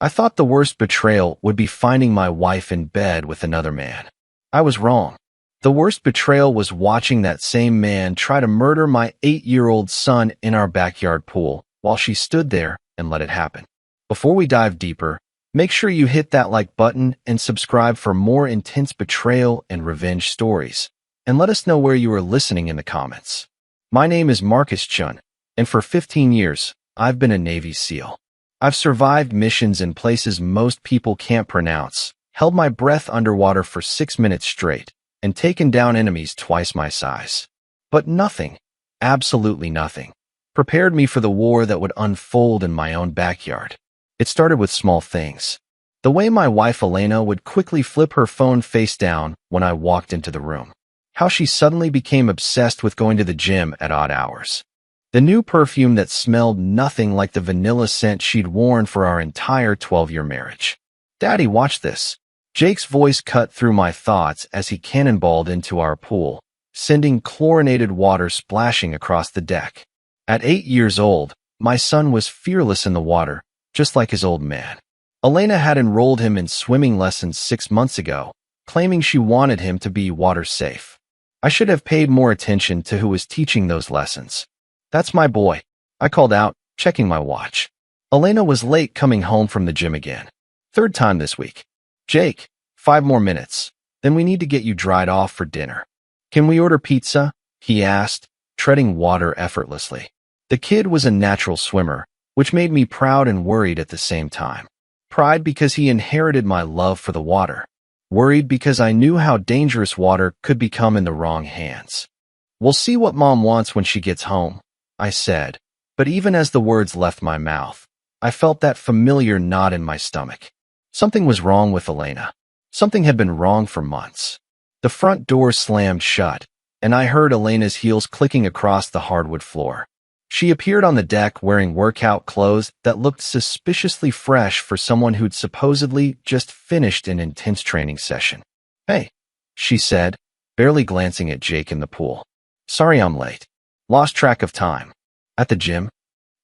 I thought the worst betrayal would be finding my wife in bed with another man. I was wrong. The worst betrayal was watching that same man try to murder my 8-year-old son in our backyard pool while she stood there and let it happen. Before we dive deeper, make sure you hit that like button and subscribe for more intense betrayal and revenge stories. And let us know where you are listening in the comments. My name is Marcus Chun, and for 15 years, I've been a Navy SEAL. I've survived missions in places most people can't pronounce, held my breath underwater for 6 minutes straight, and taken down enemies twice my size. But nothing, absolutely nothing, prepared me for the war that would unfold in my own backyard. It started with small things. The way my wife Elena would quickly flip her phone face down when I walked into the room. How she suddenly became obsessed with going to the gym at odd hours. The new perfume that smelled nothing like the vanilla scent she'd worn for our entire 12-year marriage. "Daddy, watch this." Jake's voice cut through my thoughts as he cannonballed into our pool, sending chlorinated water splashing across the deck. At 8 years old, my son was fearless in the water, just like his old man. Elena had enrolled him in swimming lessons 6 months ago, claiming she wanted him to be water safe. I should have paid more attention to who was teaching those lessons. "That's my boy," I called out, checking my watch. Elena was late coming home from the gym again. "Third time this week." "Jake, 5 more minutes. Then we need to get you dried off for dinner." "Can we order pizza?" he asked, treading water effortlessly. The kid was a natural swimmer, which made me proud and worried at the same time. Pride because he inherited my love for the water. Worried because I knew how dangerous water could become in the wrong hands. "We'll see what Mom wants when she gets home," I said, but even as the words left my mouth, I felt that familiar knot in my stomach. Something was wrong with Elena. Something had been wrong for months. The front door slammed shut, and I heard Elena's heels clicking across the hardwood floor. She appeared on the deck wearing workout clothes that looked suspiciously fresh for someone who'd supposedly just finished an intense training session. "Hey," she said, barely glancing at Jake in the pool. "Sorry I'm late. Lost track of time." "At the gym?"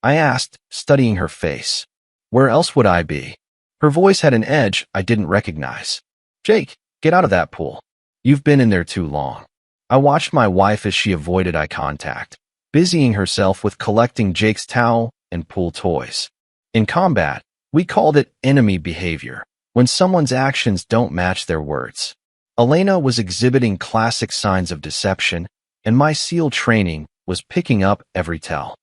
I asked, studying her face. "Where else would I be?" Her voice had an edge I didn't recognize. "Jake, get out of that pool. You've been in there too long." I watched my wife as she avoided eye contact, busying herself with collecting Jake's towel and pool toys. In combat, we called it enemy behavior, when someone's actions don't match their words. Elena was exhibiting classic signs of deception, and my SEAL training was picking up every tell.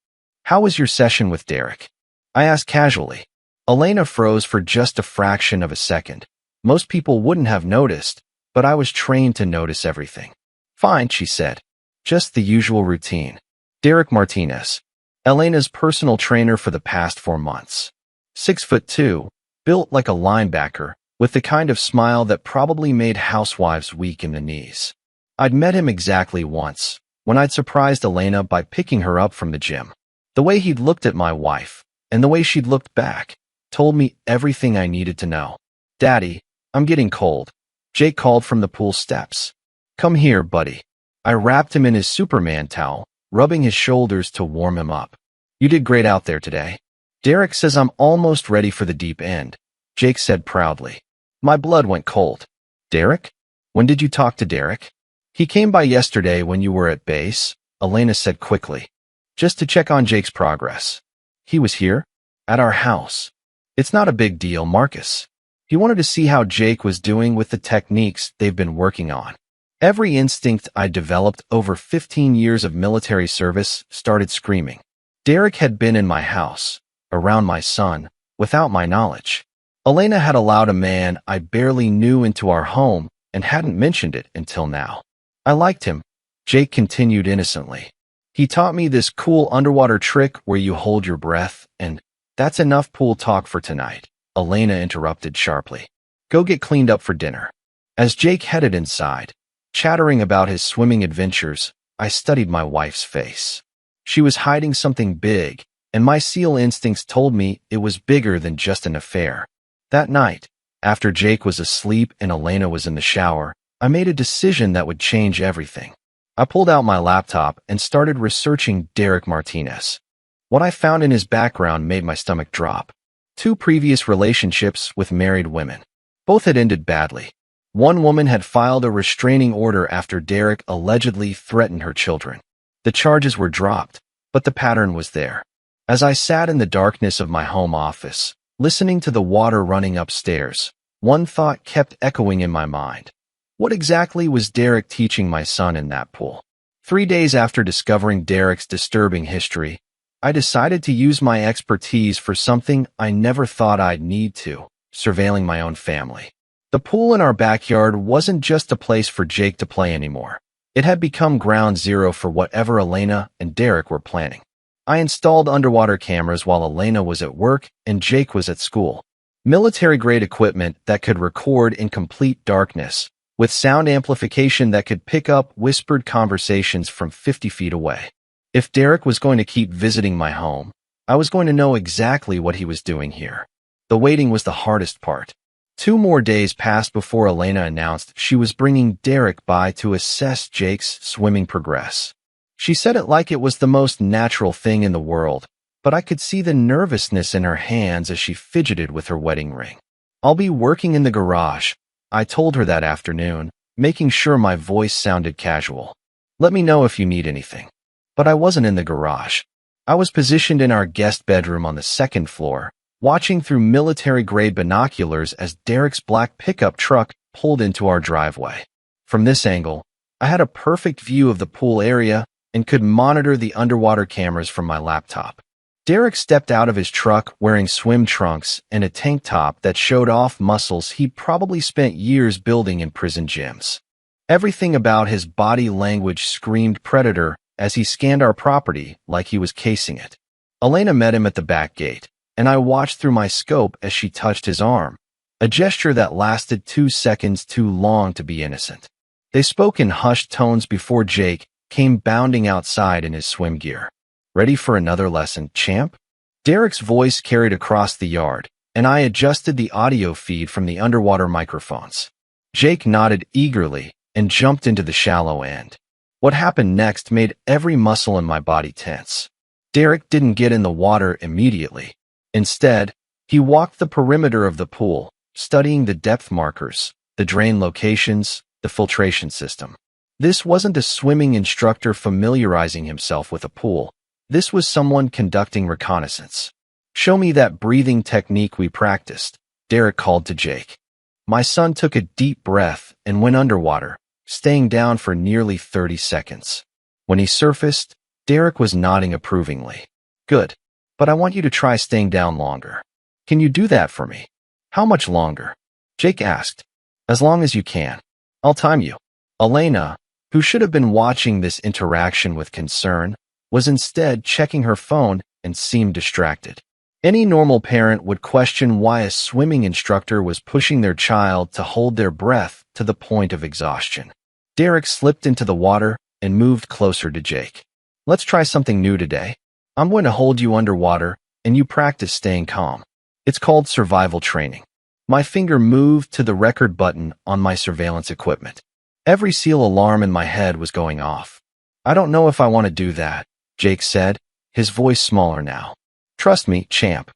"How was your session with Derek?" I asked casually. Elena froze for just a fraction of a second. Most people wouldn't have noticed, but I was trained to notice everything. "Fine," she said. "Just the usual routine." Derek Martinez, Elena's personal trainer for the past 4 months. 6'2", built like a linebacker, with the kind of smile that probably made housewives weak in the knees. I'd met him exactly once, when I'd surprised Elena by picking her up from the gym. The way he'd looked at my wife, and the way she'd looked back, told me everything I needed to know. "Daddy, I'm getting cold," Jake called from the pool steps. "Come here, buddy." I wrapped him in his Superman towel, rubbing his shoulders to warm him up. "You did great out there today." "Derek says I'm almost ready for the deep end," Jake said proudly. My blood went cold. "Derek? When did you talk to Derek?" "He came by yesterday when you were at base," Elena said quickly. "Just to check on Jake's progress." "He was here?" "At our house." "It's not a big deal, Marcus." He wanted to see how Jake was doing with the techniques they've been working on. Every instinct I developed over 15 years of military service started screaming. Derek had been in my house, around my son, without my knowledge. Elena had allowed a man I barely knew into our home and hadn't mentioned it until now. "I liked him," Jake continued innocently. "He taught me this cool underwater trick where you hold your breath and—" "That's enough pool talk for tonight," Elena interrupted sharply. "Go get cleaned up for dinner." As Jake headed inside, chattering about his swimming adventures, I studied my wife's face. She was hiding something big, and my SEAL instincts told me it was bigger than just an affair. That night, after Jake was asleep and Elena was in the shower, I made a decision that would change everything. I pulled out my laptop and started researching Derek Martinez. What I found in his background made my stomach drop. 2 previous relationships with married women. Both had ended badly. One woman had filed a restraining order after Derek allegedly threatened her children. The charges were dropped, but the pattern was there. As I sat in the darkness of my home office, listening to the water running upstairs, one thought kept echoing in my mind. What exactly was Derek teaching my son in that pool? 3 days after discovering Derek's disturbing history, I decided to use my expertise for something I never thought I'd need to, surveilling my own family. The pool in our backyard wasn't just a place for Jake to play anymore. It had become ground zero for whatever Elena and Derek were planning. I installed underwater cameras while Elena was at work and Jake was at school. Military-grade equipment that could record in complete darkness, with sound amplification that could pick up whispered conversations from 50 feet away. If Derek was going to keep visiting my home, I was going to know exactly what he was doing here. The waiting was the hardest part. 2 more days passed before Elena announced she was bringing Derek by to assess Jake's swimming progress. She said it like it was the most natural thing in the world, but I could see the nervousness in her hands as she fidgeted with her wedding ring. "I'll be working in the garage," I told her that afternoon, making sure my voice sounded casual. "Let me know if you need anything." But I wasn't in the garage. I was positioned in our guest bedroom on the 2nd floor, watching through military-grade binoculars as Derek's black pickup truck pulled into our driveway. From this angle, I had a perfect view of the pool area and could monitor the underwater cameras from my laptop. Derek stepped out of his truck wearing swim trunks and a tank top that showed off muscles he'd probably spent years building in prison gyms. Everything about his body language screamed predator as he scanned our property like he was casing it. Elena met him at the back gate, and I watched through my scope as she touched his arm, a gesture that lasted 2 seconds too long to be innocent. They spoke in hushed tones before Jake came bounding outside in his swim gear. "Ready for another lesson, champ?" Derek's voice carried across the yard, and I adjusted the audio feed from the underwater microphones. Jake nodded eagerly and jumped into the shallow end. What happened next made every muscle in my body tense. Derek didn't get in the water immediately. Instead, he walked the perimeter of the pool, studying the depth markers, the drain locations, the filtration system. This wasn't a swimming instructor familiarizing himself with a pool. This was someone conducting reconnaissance. "Show me that breathing technique we practiced," Derek called to Jake. My son took a deep breath and went underwater, staying down for nearly 30 seconds. When he surfaced, Derek was nodding approvingly. "Good, but I want you to try staying down longer. Can you do that for me?" "How much longer?" Jake asked. "As long as you can. I'll time you." Elena, who should have been watching this interaction with concern, was instead checking her phone and seemed distracted. Any normal parent would question why a swimming instructor was pushing their child to hold their breath to the point of exhaustion. Derek slipped into the water and moved closer to Jake. "Let's try something new today. I'm going to hold you underwater, and you practice staying calm. It's called survival training." My finger moved to the record button on my surveillance equipment. Every SEAL alarm in my head was going off. "I don't know if I want to do that," Jake said, his voice smaller now. "Trust me, champ.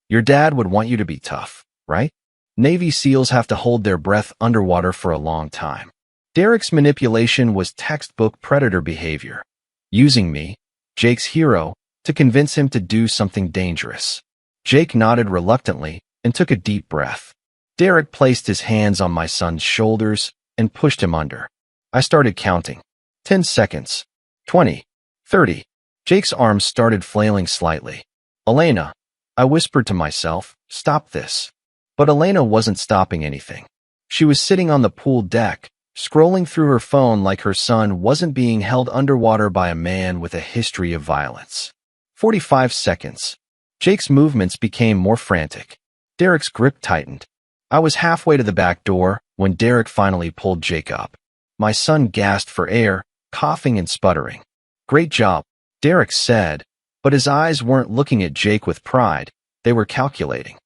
Your dad would want you to be tough, right? Navy SEALs have to hold their breath underwater for a long time." Derek's manipulation was textbook predator behavior, using me, Jake's hero, to convince him to do something dangerous. Jake nodded reluctantly and took a deep breath. Derek placed his hands on my son's shoulders and pushed him under. I started counting. 10 seconds. 20. 30. Jake's arms started flailing slightly. "Elena," I whispered to myself, "stop this." But Elena wasn't stopping anything. She was sitting on the pool deck, scrolling through her phone like her son wasn't being held underwater by a man with a history of violence. 45 seconds. Jake's movements became more frantic. Derek's grip tightened. I was halfway to the back door when Derek finally pulled Jake up. My son gasped for air, coughing and sputtering. "Great job," Derek said, but his eyes weren't looking at Jake with pride. They were calculating.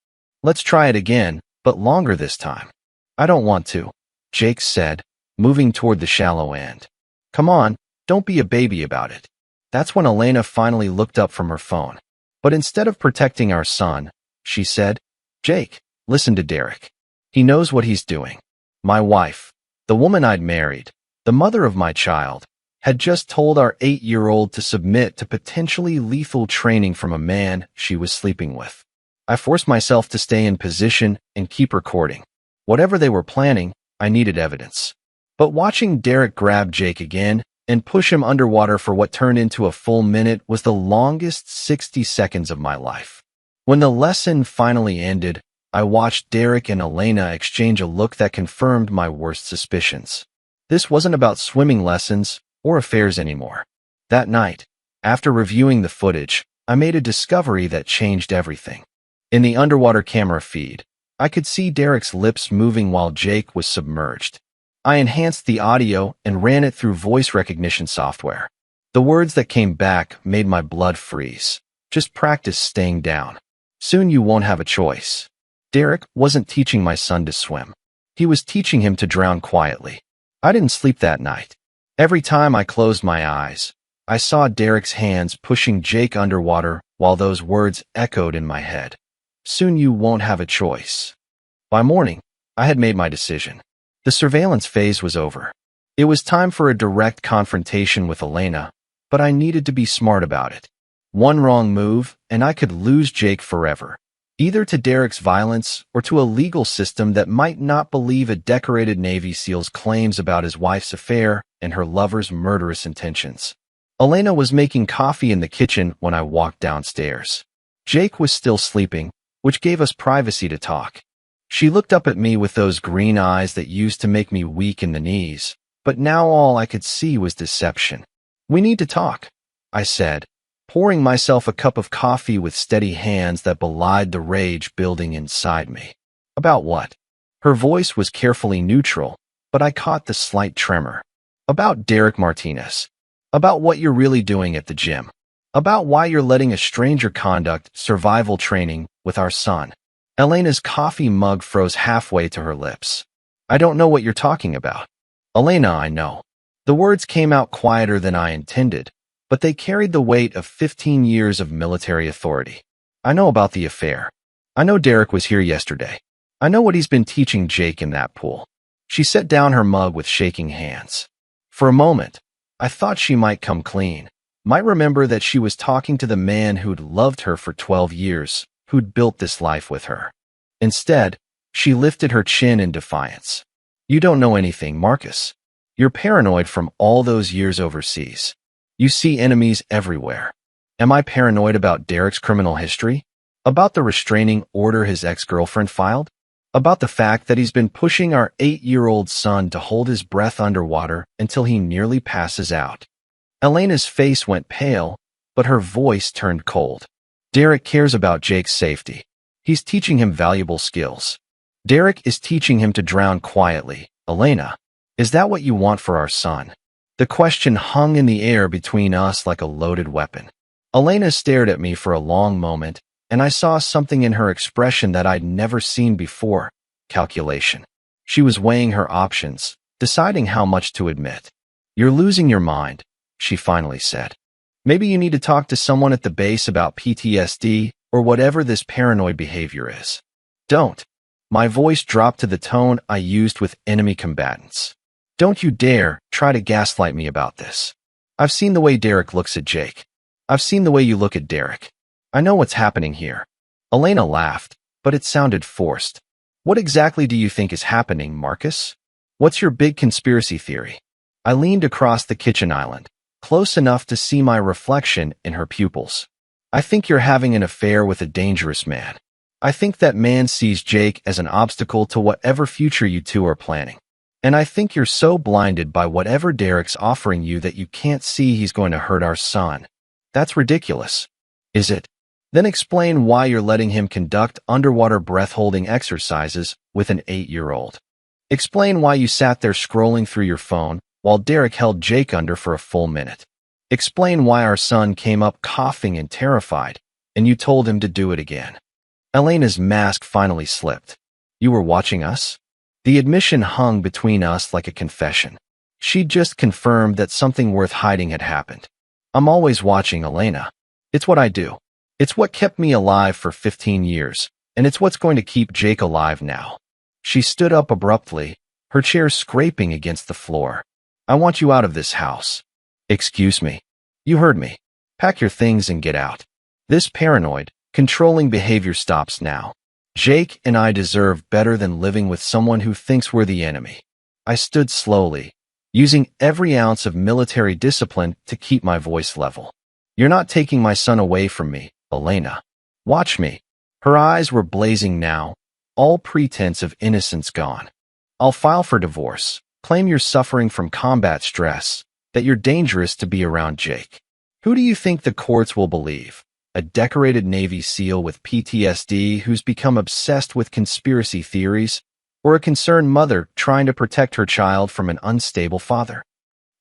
"Let's try it again, but longer this time." "I don't want to," Jake said, moving toward the shallow end. "Come on, don't be a baby about it." That's when Elena finally looked up from her phone. But instead of protecting our son, she said, Jake, listen to Derek. He knows what he's doing. My wife, the woman I'd married, the mother of my child, had just told our 8-year-old to submit to potentially lethal training from a man she was sleeping with. I forced myself to stay in position and keep recording. Whatever they were planning, I needed evidence. But watching Derek grab Jake again and push him underwater for what turned into a full minute was the longest 60 seconds of my life. When the lesson finally ended, I watched Derek and Elena exchange a look that confirmed my worst suspicions. This wasn't about swimming lessons or affairs anymore. That night, after reviewing the footage, I made a discovery that changed everything. In the underwater camera feed, I could see Derek's lips moving while Jake was submerged. I enhanced the audio and ran it through voice recognition software. The words that came back made my blood freeze. Just practice staying down. Soon you won't have a choice. Derek wasn't teaching my son to swim. He was teaching him to drown quietly. I didn't sleep that night. Every time I closed my eyes, I saw Derek's hands pushing Jake underwater while those words echoed in my head. Soon you won't have a choice. By morning, I had made my decision. The surveillance phase was over. It was time for a direct confrontation with Elena, but I needed to be smart about it. One wrong move, and I could lose Jake forever, either to Derek's violence or to a legal system that might not believe a decorated Navy SEAL's claims about his wife's affair and her lover's murderous intentions. Elena was making coffee in the kitchen when I walked downstairs. Jake was still sleeping, which gave us privacy to talk. She looked up at me with those green eyes that used to make me weak in the knees, but now all I could see was deception. We need to talk, I said, pouring myself a cup of coffee with steady hands that belied the rage building inside me. About what? Her voice was carefully neutral, but I caught the slight tremor. About Derek Martinez. About what you're really doing at the gym. About why you're letting a stranger conduct survival training with our son. Elena's coffee mug froze halfway to her lips. I don't know what you're talking about. Elena, I know. The words came out quieter than I intended, but they carried the weight of 15 years of military authority. I know about the affair. I know Derek was here yesterday. I know what he's been teaching Jake in that pool. She set down her mug with shaking hands. For a moment, I thought she might come clean, might remember that she was talking to the man who'd loved her for 12 years, who'd built this life with her. Instead, she lifted her chin in defiance. You don't know anything, Marcus. You're paranoid from all those years overseas. You see enemies everywhere. Am I paranoid about Derek's criminal history? About the restraining order his ex-girlfriend filed? About the fact that he's been pushing our 8-year-old son to hold his breath underwater until he nearly passes out? Elena's face went pale, but her voice turned cold. Derek cares about Jake's safety. He's teaching him valuable skills. Derek is teaching him to drown quietly. Elena, is that what you want for our son? The question hung in the air between us like a loaded weapon. Elena stared at me for a long moment, and I saw something in her expression that I'd never seen before. Calculation. She was weighing her options, deciding how much to admit. You're losing your mind, she finally said. Maybe you need to talk to someone at the base about PTSD or whatever this paranoid behavior is. Don't. My voice dropped to the tone I used with enemy combatants. Don't you dare try to gaslight me about this. I've seen the way Derek looks at Jake. I've seen the way you look at Derek. I know what's happening here. Elena laughed, but it sounded forced. What exactly do you think is happening, Marcus? What's your big conspiracy theory? I leaned across the kitchen island, close enough to see my reflection in her pupils. I think you're having an affair with a dangerous man. I think that man sees Jake as an obstacle to whatever future you two are planning. And I think you're so blinded by whatever Derek's offering you that you can't see he's going to hurt our son. That's ridiculous. Is it? Then explain why you're letting him conduct underwater breath-holding exercises with an 8-year-old. Explain why you sat there scrolling through your phone while Derek held Jake under for a full minute. Explain why our son came up coughing and terrified, and you told him to do it again. Elena's mask finally slipped. You were watching us? The admission hung between us like a confession. She'd just confirmed that something worth hiding had happened. I'm always watching, Elena. It's what I do. It's what kept me alive for 15 years, And it's what's going to keep Jake alive now. She stood up abruptly, her chair scraping against the floor. I want you out of this house. Excuse me. You heard me. Pack your things and get out. This paranoid, controlling behavior stops now. Jake and I deserve better than living with someone who thinks we're the enemy. I stood slowly, using every ounce of military discipline to keep my voice level. You're not taking my son away from me, Elena. Watch me. Her eyes were blazing now, all pretense of innocence gone. I'll file for divorce, claim you're suffering from combat stress, that you're dangerous to be around Jake. Who do you think the courts will believe? A decorated Navy SEAL with PTSD who's become obsessed with conspiracy theories, or a concerned mother trying to protect her child from an unstable father?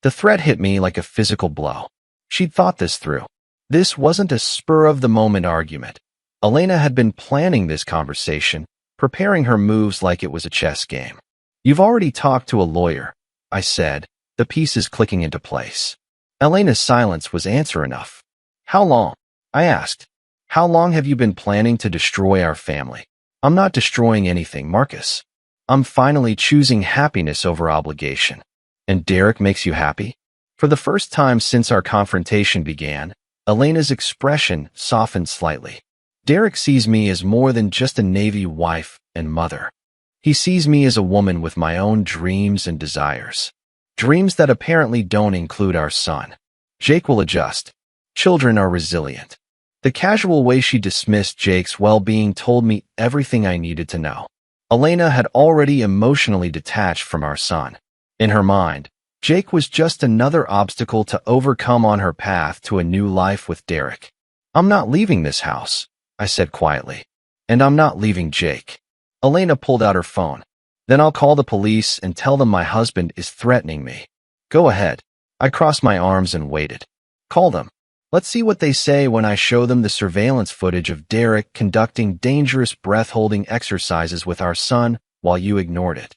The threat hit me like a physical blow. She'd thought this through. This wasn't a spur-of-the-moment argument. Elena had been planning this conversation, preparing her moves like it was a chess game. You've already talked to a lawyer, I said, the pieces clicking into place. Elena's silence was answer enough. How long? I asked. How long have you been planning to destroy our family? I'm not destroying anything, Marcus. I'm finally choosing happiness over obligation. And Derek makes you happy? For the first time since our confrontation began, Elena's expression softened slightly. Derek sees me as more than just a Navy wife and mother. He sees me as a woman with my own dreams and desires. Dreams that apparently don't include our son. Jake will adjust. Children are resilient. The casual way she dismissed Jake's well-being told me everything I needed to know. Elena had already emotionally detached from our son. In her mind, Jake was just another obstacle to overcome on her path to a new life with Derek. I'm not leaving this house, I said quietly. And I'm not leaving Jake. Elena pulled out her phone. Then I'll call the police and tell them my husband is threatening me. Go ahead. I crossed my arms and waited. Call them. Let's see what they say when I show them the surveillance footage of Derek conducting dangerous breath-holding exercises with our son while you ignored it.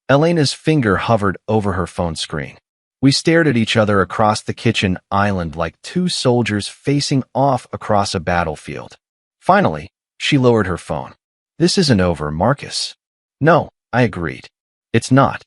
Elena's finger hovered over her phone screen. We stared at each other across the kitchen island like two soldiers facing off across a battlefield. Finally, she lowered her phone. This isn't over, Marcus. No, I agreed. It's not.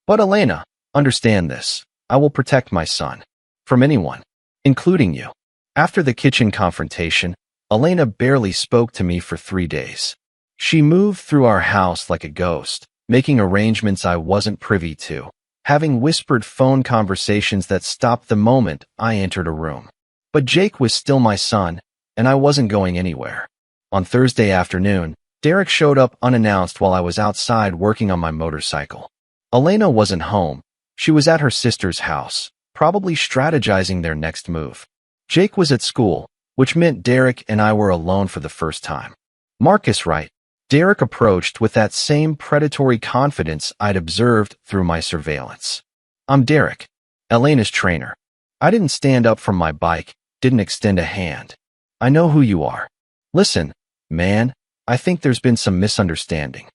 But Elena, understand this. I will protect my son. From anyone. Including you. After the kitchen confrontation, Elena barely spoke to me for 3 days. She moved through our house like a ghost, making arrangements I wasn't privy to, having whispered phone conversations that stopped the moment I entered a room. But Jake was still my son, and I wasn't going anywhere. On Thursday afternoon, Derek showed up unannounced while I was outside working on my motorcycle. Elena wasn't home. She was at her sister's house, probably strategizing their next move. Jake was at school, which meant Derek and I were alone for the first time. Marcus, right? Derek approached with that same predatory confidence I'd observed through my surveillance. I'm Derek, Elena's trainer. I didn't stand up from my bike, didn't extend a hand. I know who you are. Listen, man, I think there's been some misunderstanding.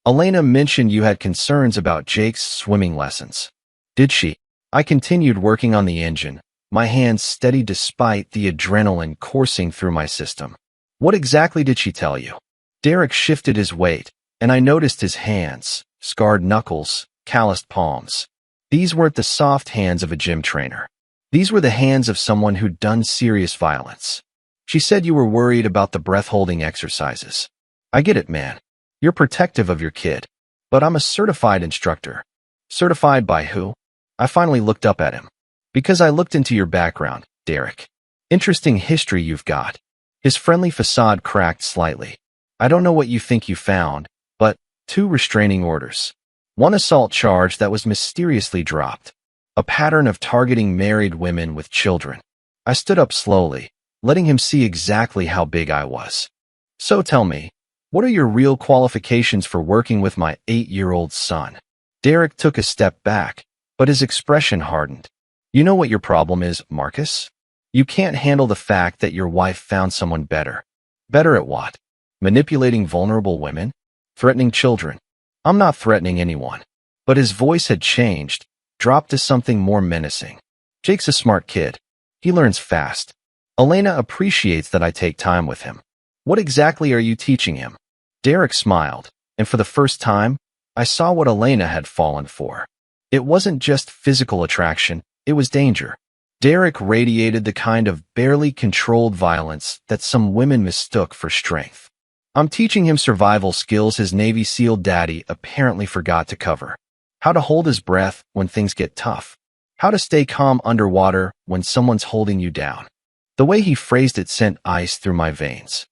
Elena mentioned you had concerns about Jake's swimming lessons. Did she? I continued working on the engine, my hands steady despite the adrenaline coursing through my system. What exactly did she tell you? Derek shifted his weight, and I noticed his hands, scarred knuckles, calloused palms. These weren't the soft hands of a gym trainer. These were the hands of someone who'd done serious violence. She said you were worried about the breath-holding exercises. I get it, man. You're protective of your kid. But I'm a certified instructor. Certified by who? I finally looked up at him. Because I looked into your background, Derek. Interesting history you've got. His friendly facade cracked slightly. I don't know what you think you found, but 2 restraining orders. 1 assault charge that was mysteriously dropped. A pattern of targeting married women with children. I stood up slowly, letting him see exactly how big I was. So tell me, what are your real qualifications for working with my 8-year-old son? Derek took a step back, but his expression hardened. You know what your problem is, Marcus? You can't handle the fact that your wife found someone better. Better at what? Manipulating vulnerable women? Threatening children? I'm not threatening anyone. But his voice had changed, dropped to something more menacing. Jake's a smart kid. He learns fast. Elena appreciates that I take time with him. What exactly are you teaching him? Derek smiled, and for the first time, I saw what Elena had fallen for. It wasn't just physical attraction, it was danger. Derek radiated the kind of barely controlled violence that some women mistook for strength. I'm teaching him survival skills his Navy SEAL daddy apparently forgot to cover. How to hold his breath when things get tough. How to stay calm underwater when someone's holding you down. The way he phrased it sent ice through my veins.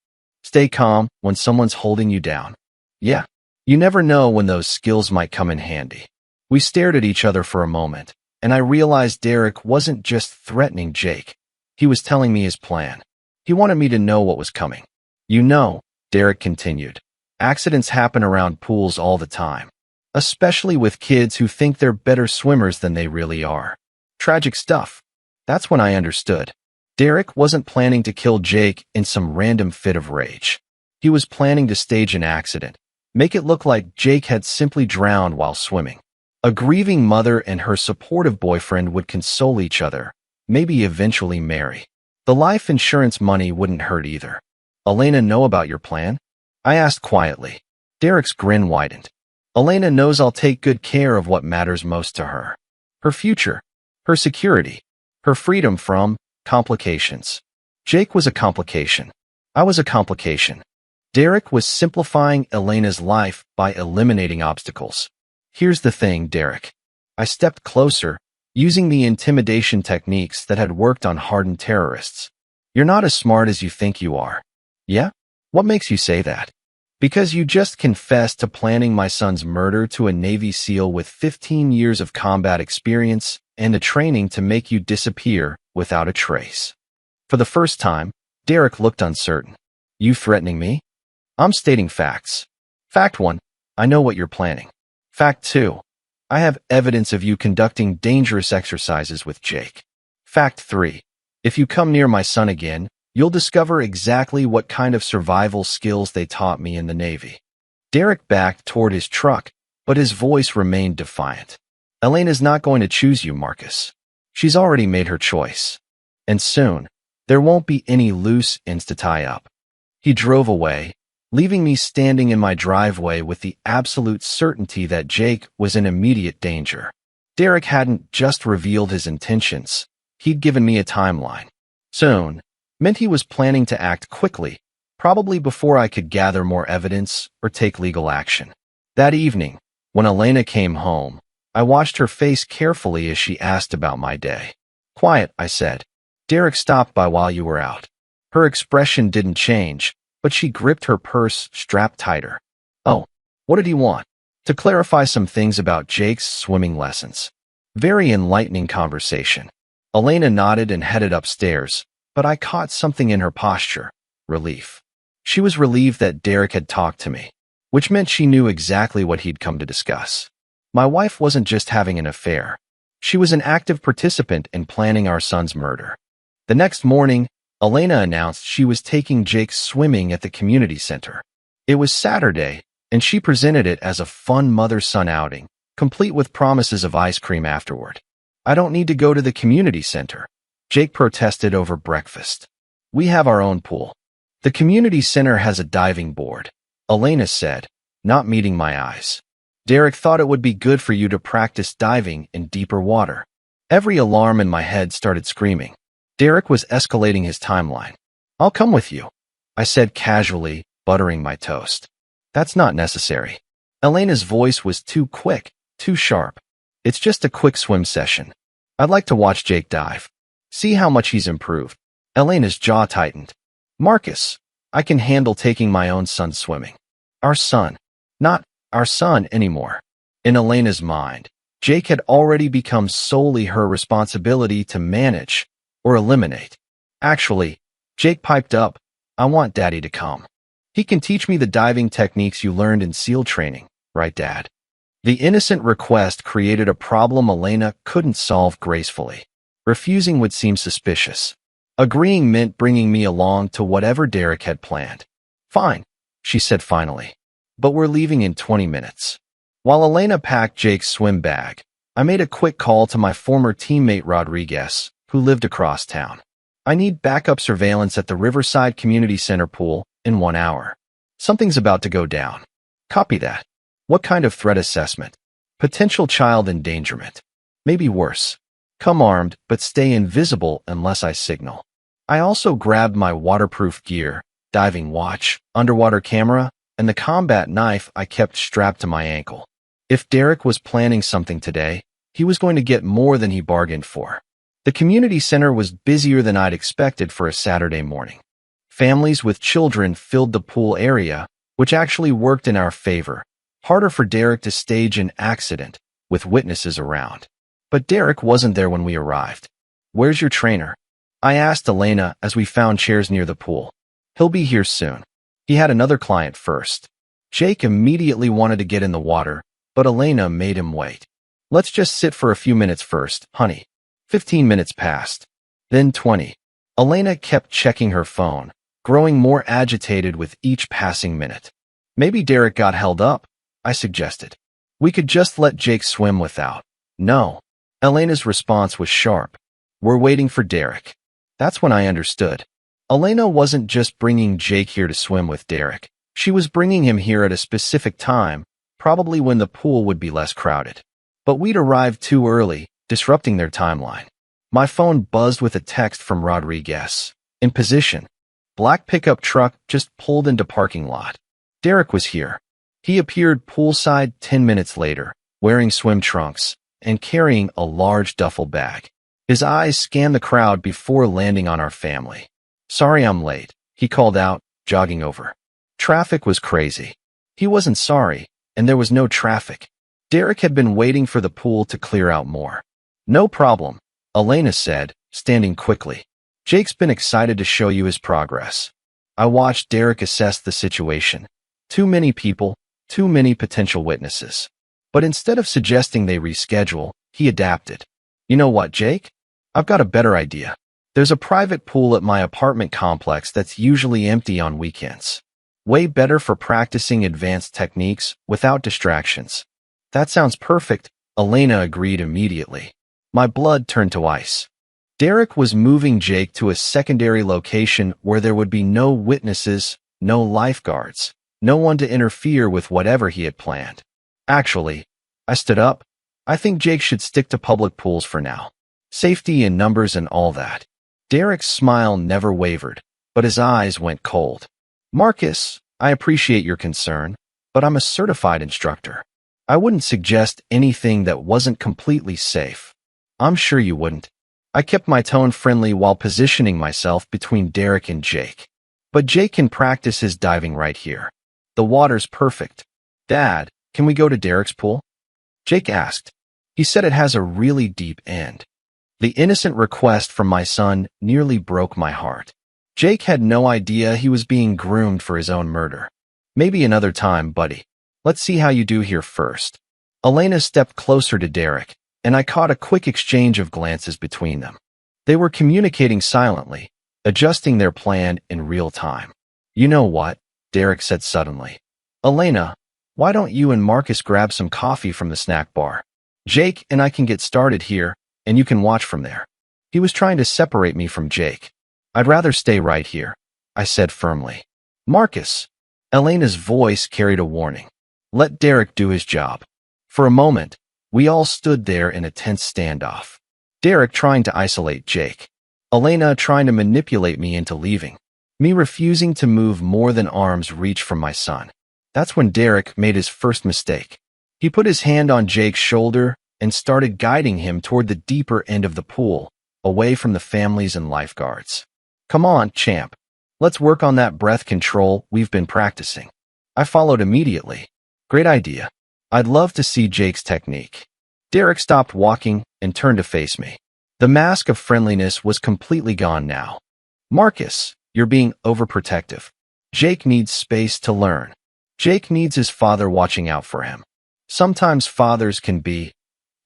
Stay calm when someone's holding you down. Yeah, you never know when those skills might come in handy. We stared at each other for a moment, and I realized Derek wasn't just threatening Jake. He was telling me his plan. He wanted me to know what was coming. You know, Derek continued, accidents happen around pools all the time, especially with kids who think they're better swimmers than they really are. Tragic stuff. That's when I understood. Derek wasn't planning to kill Jake in some random fit of rage. He was planning to stage an accident, make it look like Jake had simply drowned while swimming. A grieving mother and her supportive boyfriend would console each other, maybe eventually marry. The life insurance money wouldn't hurt either. Elena know about your plan? I asked quietly. Derek's grin widened. Elena knows I'll take good care of what matters most to her. Her future, her security, her freedom from complications. Jake was a complication. I was a complication. Derek was simplifying Elena's life by eliminating obstacles. Here's the thing, Derek. I stepped closer, using the intimidation techniques that had worked on hardened terrorists. You're not as smart as you think you are. Yeah? What makes you say that? Because you just confessed to planning my son's murder to a Navy SEAL with 15 years of combat experience and the training to make you disappear without a trace. For the first time, Derek looked uncertain. You threatening me? I'm stating facts. Fact 1, I know what you're planning. Fact 2, I have evidence of you conducting dangerous exercises with Jake. Fact 3, if you come near my son again, you'll discover exactly what kind of survival skills they taught me in the Navy. Derek backed toward his truck, but his voice remained defiant. Elena's not going to choose you, Marcus. She's already made her choice. And soon, there won't be any loose ends to tie up. He drove away, leaving me standing in my driveway with the absolute certainty that Jake was in immediate danger. Derek hadn't just revealed his intentions. He'd given me a timeline. Soon meant he was planning to act quickly, probably before I could gather more evidence or take legal action. That evening, when Elena came home, I watched her face carefully as she asked about my day. Quiet, I said. Derek stopped by while you were out. Her expression didn't change, but she gripped her purse strapped tighter. Oh, what did he want? To clarify some things about Jake's swimming lessons. Very enlightening conversation. Elena nodded and headed upstairs, but I caught something in her posture. Relief. She was relieved that Derek had talked to me, which meant she knew exactly what he'd come to discuss. My wife wasn't just having an affair. She was an active participant in planning our son's murder. The next morning, Elena announced she was taking Jake swimming at the community center. It was Saturday, and she presented it as a fun mother-son outing, complete with promises of ice cream afterward. I don't need to go to the community center, Jake protested over breakfast. We have our own pool. The community center has a diving board, Elena said, not meeting my eyes. Derek thought it would be good for you to practice diving in deeper water. Every alarm in my head started screaming. Derek was escalating his timeline. I'll come with you, I said casually, buttering my toast. That's not necessary. Elena's voice was too quick, too sharp. It's just a quick swim session. I'd like to watch Jake dive. See how much he's improved. Elena's jaw tightened. Marcus, I can handle taking my own son swimming. Our son. Not our son anymore. In Elena's mind, Jake had already become solely her responsibility to manage or eliminate. Actually, Jake piped up, I want Daddy to come. He can teach me the diving techniques you learned in SEAL training, right, Dad? The innocent request created a problem Elena couldn't solve gracefully. Refusing would seem suspicious. Agreeing meant bringing me along to whatever Derek had planned. Fine, she said finally. But we're leaving in 20 minutes. While Elena packed Jake's swim bag, I made a quick call to my former teammate Rodriguez, who lived across town. I need backup surveillance at the Riverside Community Center pool in 1 hour. Something's about to go down. Copy that. What kind of threat assessment? Potential child endangerment. Maybe worse. Come armed, but stay invisible unless I signal. I also grabbed my waterproof gear, diving watch, underwater camera, and the combat knife I kept strapped to my ankle. If Derek was planning something today, he was going to get more than he bargained for. The community center was busier than I'd expected for a Saturday morning. Families with children filled the pool area, which actually worked in our favor. Harder for Derek to stage an accident, with witnesses around. But Derek wasn't there when we arrived. Where's your trainer? I asked Elena as we found chairs near the pool. He'll be here soon. He had another client first. Jake immediately wanted to get in the water, but Elena made him wait. Let's just sit for a few minutes first, honey. 15 minutes passed. Then 20. Elena kept checking her phone, growing more agitated with each passing minute. Maybe Derek got held up, I suggested. We could just let Jake swim without. No. Elena's response was sharp. We're waiting for Derek. That's when I understood. Elena wasn't just bringing Jake here to swim with Derek. She was bringing him here at a specific time, probably when the pool would be less crowded. But we'd arrived too early, disrupting their timeline. My phone buzzed with a text from Rodriguez. In position. Black pickup truck just pulled into parking lot. Derek was here. He appeared poolside 10 minutes later, wearing swim trunks and carrying a large duffel bag. His eyes scanned the crowd before landing on our family. Sorry I'm late, he called out, jogging over. Traffic was crazy. He wasn't sorry, and there was no traffic. Derek had been waiting for the pool to clear out more. No problem, Elena said, standing quickly. Jake's been excited to show you his progress. I watched Derek assess the situation. Too many people, too many potential witnesses. But instead of suggesting they reschedule, he adapted. You know what, Jake? I've got a better idea. There's a private pool at my apartment complex that's usually empty on weekends. Way better for practicing advanced techniques without distractions. That sounds perfect, Elena agreed immediately. My blood turned to ice. Derek was moving Jake to a secondary location where there would be no witnesses, no lifeguards, no one to interfere with whatever he had planned. Actually, I stood up. I think Jake should stick to public pools for now. Safety in numbers and all that. Derek's smile never wavered, but his eyes went cold. Marcus, I appreciate your concern, but I'm a certified instructor. I wouldn't suggest anything that wasn't completely safe. I'm sure you wouldn't. I kept my tone friendly while positioning myself between Derek and Jake. But Jake can practice his diving right here. The water's perfect. Dad, can we go to Derek's pool? Jake asked. He said it has a really deep end. The innocent request from my son nearly broke my heart. Jake had no idea he was being groomed for his own murder. Maybe another time, buddy. Let's see how you do here first. Elena stepped closer to Derek, and I caught a quick exchange of glances between them. They were communicating silently, adjusting their plan in real time. You know what? Derek said suddenly. Elena, why don't you and Marcus grab some coffee from the snack bar? Jake and I can get started here, and you can watch from there. He was trying to separate me from Jake. I'd rather stay right here, I said firmly. Marcus. Elena's voice carried a warning. Let Derek do his job. For a moment, we all stood there in a tense standoff. Derek trying to isolate Jake. Elena trying to manipulate me into leaving. Me refusing to move more than arm's reach from my son. That's when Derek made his first mistake. He put his hand on Jake's shoulder and started guiding him toward the deeper end of the pool, away from the families and lifeguards. Come on, champ. Let's work on that breath control we've been practicing. I followed immediately. Great idea. I'd love to see Jake's technique. Derek stopped walking and turned to face me. The mask of friendliness was completely gone now. Marcus, you're being overprotective. Jake needs space to learn. Jake needs his father watching out for him. Sometimes fathers can be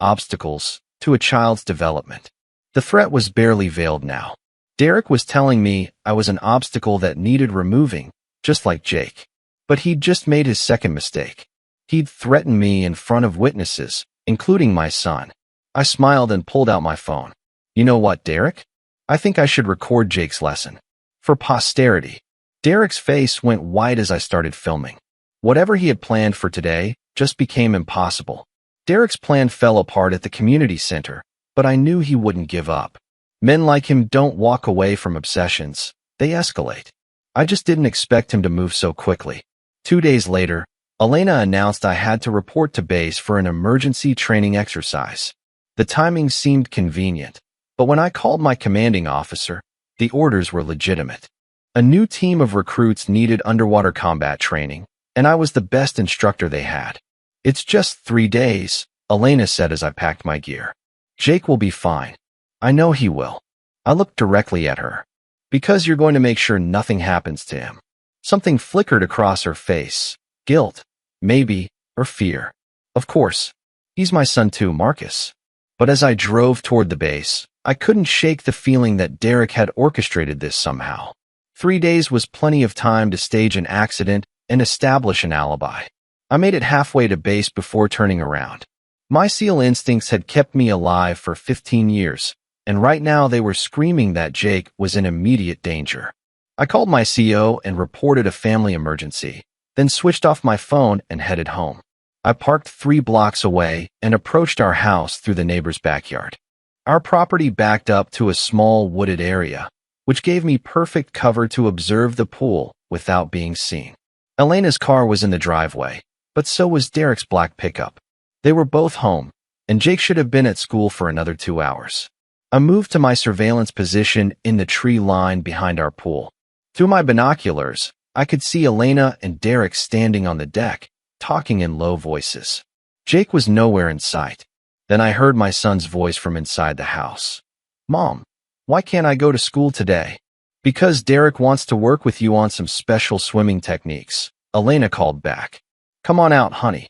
obstacles to a child's development. The threat was barely veiled now. Derek was telling me I was an obstacle that needed removing, just like Jake. But he'd just made his second mistake. He'd threatened me in front of witnesses, including my son. I smiled and pulled out my phone. You know what, Derek? I think I should record Jake's lesson. For posterity. Derek's face went white as I started filming. Whatever he had planned for today just became impossible. Derek's plan fell apart at the community center, but I knew he wouldn't give up. Men like him don't walk away from obsessions. They escalate. I just didn't expect him to move so quickly. 2 days later, Elena announced I had to report to base for an emergency training exercise. The timing seemed convenient, but when I called my commanding officer, the orders were legitimate. A new team of recruits needed underwater combat training, and I was the best instructor they had. "It's just 3 days, Elena said as I packed my gear. "Jake will be fine. I know he will." I looked directly at her. "Because you're going to make sure nothing happens to him." Something flickered across her face. Guilt, maybe, or fear. Of course. He's my son too, Marcus. But as I drove toward the base, I couldn't shake the feeling that Derek had orchestrated this somehow. 3 days was plenty of time to stage an accident and establish an alibi. I made it halfway to base before turning around. My SEAL instincts had kept me alive for 15 years, and right now they were screaming that Jake was in immediate danger. I called my CO and reported a family emergency, then switched off my phone and headed home. I parked 3 blocks away and approached our house through the neighbor's backyard. Our property backed up to a small wooded area, which gave me perfect cover to observe the pool without being seen. Elena's car was in the driveway, but so was Derek's black pickup. They were both home, and Jake should have been at school for another 2 hours. I moved to my surveillance position in the tree line behind our pool. Through my binoculars, I could see Elena and Derek standing on the deck, talking in low voices. Jake was nowhere in sight. Then I heard my son's voice from inside the house. "Mom, why can't I go to school today?" "Because Derek wants to work with you on some special swimming techniques," Elena called back. "Come on out, honey."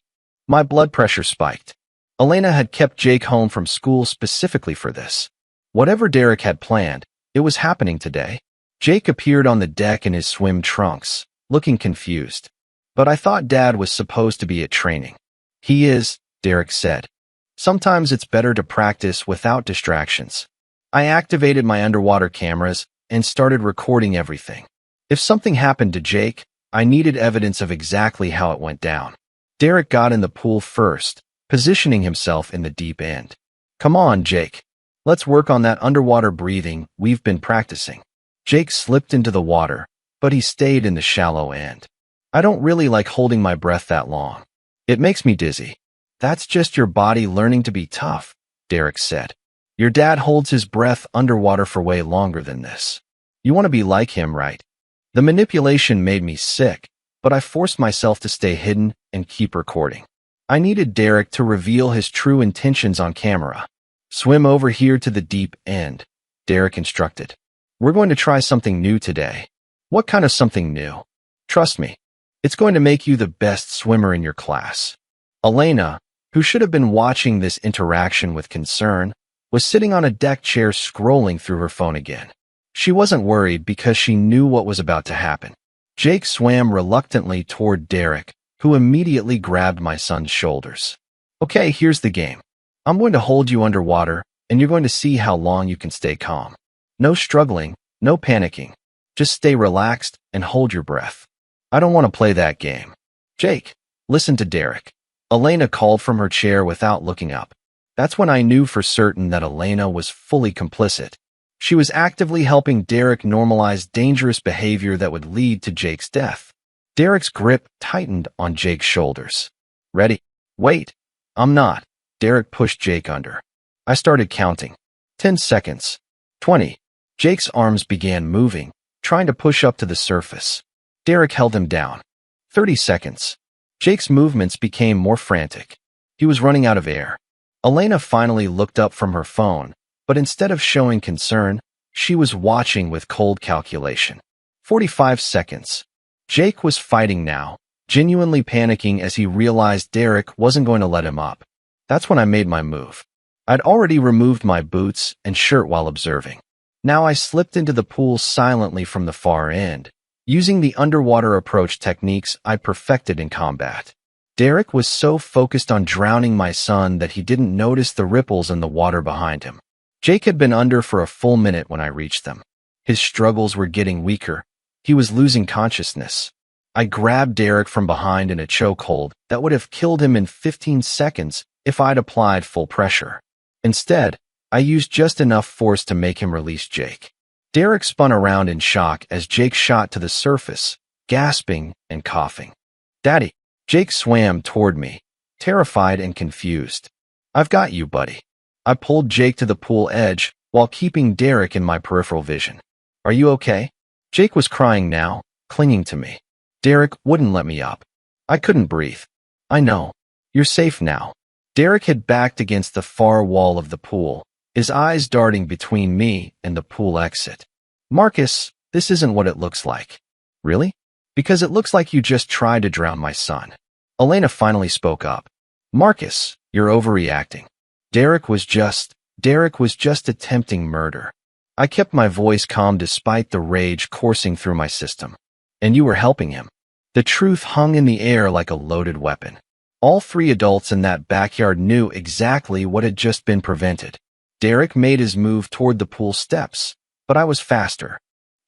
My blood pressure spiked. Elena had kept Jake home from school specifically for this. Whatever Derek had planned, it was happening today. Jake appeared on the deck in his swim trunks, looking confused. "But I thought Dad was supposed to be at training." "He is," Derek said. "Sometimes it's better to practice without distractions." I activated my underwater cameras and started recording everything. If something happened to Jake, I needed evidence of exactly how it went down. Derek got in the pool first, positioning himself in the deep end. "Come on, Jake. Let's work on that underwater breathing we've been practicing." Jake slipped into the water, but he stayed in the shallow end. "I don't really like holding my breath that long. It makes me dizzy." "That's just your body learning to be tough," Derek said. "Your dad holds his breath underwater for way longer than this. You want to be like him, right?" The manipulation made me sick, but I forced myself to stay hidden and keep recording. I needed Derek to reveal his true intentions on camera. "Swim over here to the deep end," Derek instructed. "We're going to try something new today." "What kind of something new?" "Trust me, it's going to make you the best swimmer in your class." Elena, who should have been watching this interaction with concern, was sitting on a deck chair scrolling through her phone again. She wasn't worried because she knew what was about to happen. Jake swam reluctantly toward Derek, who immediately grabbed my son's shoulders. "Okay, here's the game. I'm going to hold you underwater, and you're going to see how long you can stay calm. No struggling, no panicking. Just stay relaxed and hold your breath." "I don't want to play that game." "Jake, listen to Derek." Elena called from her chair without looking up. That's when I knew for certain that Elena was fully complicit. She was actively helping Derek normalize dangerous behavior that would lead to Jake's death. Derek's grip tightened on Jake's shoulders. "Ready?" "Wait, I'm not." Derek pushed Jake under. I started counting. 10 seconds. 20. Jake's arms began moving, trying to push up to the surface. Derek held him down. 30 seconds. Jake's movements became more frantic. He was running out of air. Elena finally looked up from her phone, but instead of showing concern, she was watching with cold calculation. 45 seconds. Jake was fighting now, genuinely panicking as he realized Derek wasn't going to let him up. That's when I made my move. I'd already removed my boots and shirt while observing. Now I slipped into the pool silently from the far end, using the underwater approach techniques I perfected in combat. Derek was so focused on drowning my son that he didn't notice the ripples in the water behind him. Jake had been under for a full minute when I reached them. His struggles were getting weaker. He was losing consciousness. I grabbed Derek from behind in a chokehold that would have killed him in 15 seconds if I'd applied full pressure. Instead, I used just enough force to make him release Jake. Derek spun around in shock as Jake shot to the surface, gasping and coughing. "Daddy!" Jake swam toward me, terrified and confused. "I've got you, buddy." I pulled Jake to the pool edge while keeping Derek in my peripheral vision. "Are you okay?" Jake was crying now, clinging to me. Derek wouldn't let me up. I couldn't breathe. "I know. You're safe now." Derek had backed against the far wall of the pool, his eyes darting between me and the pool exit. "Marcus, this isn't what it looks like." "Really?" "Because it looks like you just tried to drown my son." Elena finally spoke up. "Marcus, you're overreacting. Derek was just attempting murder." I kept my voice calm despite the rage coursing through my system. "And you were helping him." The truth hung in the air like a loaded weapon. All three adults in that backyard knew exactly what had just been prevented. Derek made his move toward the pool steps, but I was faster.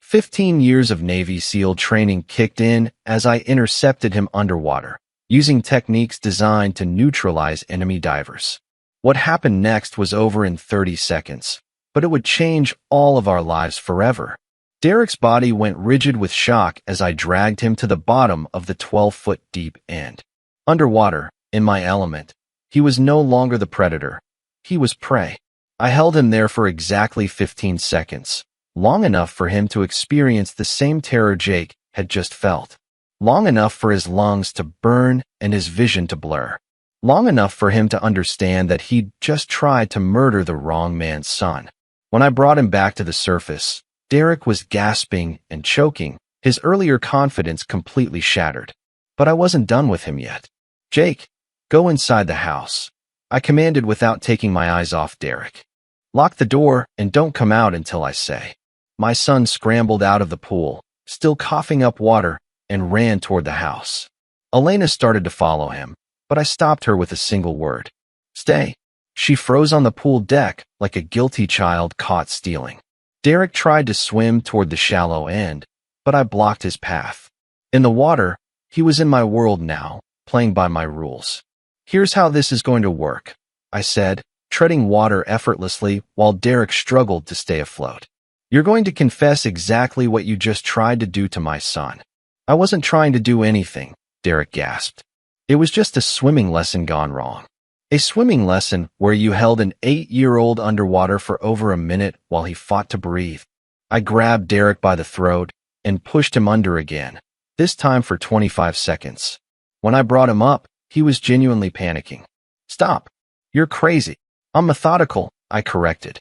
15 years of Navy SEAL training kicked in as I intercepted him underwater, using techniques designed to neutralize enemy divers. What happened next was over in 30 seconds, but it would change all of our lives forever. Derek's body went rigid with shock as I dragged him to the bottom of the 12-foot deep end. Underwater, in my element, he was no longer the predator. He was prey. I held him there for exactly 15 seconds, long enough for him to experience the same terror Jake had just felt. Long enough for his lungs to burn and his vision to blur. Long enough for him to understand that he'd just tried to murder the wrong man's son. When I brought him back to the surface, Derek was gasping and choking, his earlier confidence completely shattered. But I wasn't done with him yet. "Jake, go inside the house," I commanded without taking my eyes off Derek. "Lock the door and don't come out until I say." My son scrambled out of the pool, still coughing up water, and ran toward the house. Elena started to follow him, but I stopped her with a single word. "Stay." She froze on the pool deck like a guilty child caught stealing. Derek tried to swim toward the shallow end, but I blocked his path. In the water, he was in my world now, playing by my rules. "Here's how this is going to work," I said, treading water effortlessly while Derek struggled to stay afloat. "You're going to confess exactly what you just tried to do to my son." "I wasn't trying to do anything," Derek gasped. "It was just a swimming lesson gone wrong." A swimming lesson where you held an 8-year-old underwater for over a minute while he fought to breathe. I grabbed Derek by the throat and pushed him under again, this time for 25 seconds. When I brought him up, he was genuinely panicking. "Stop. You're crazy." "I'm methodical," I corrected.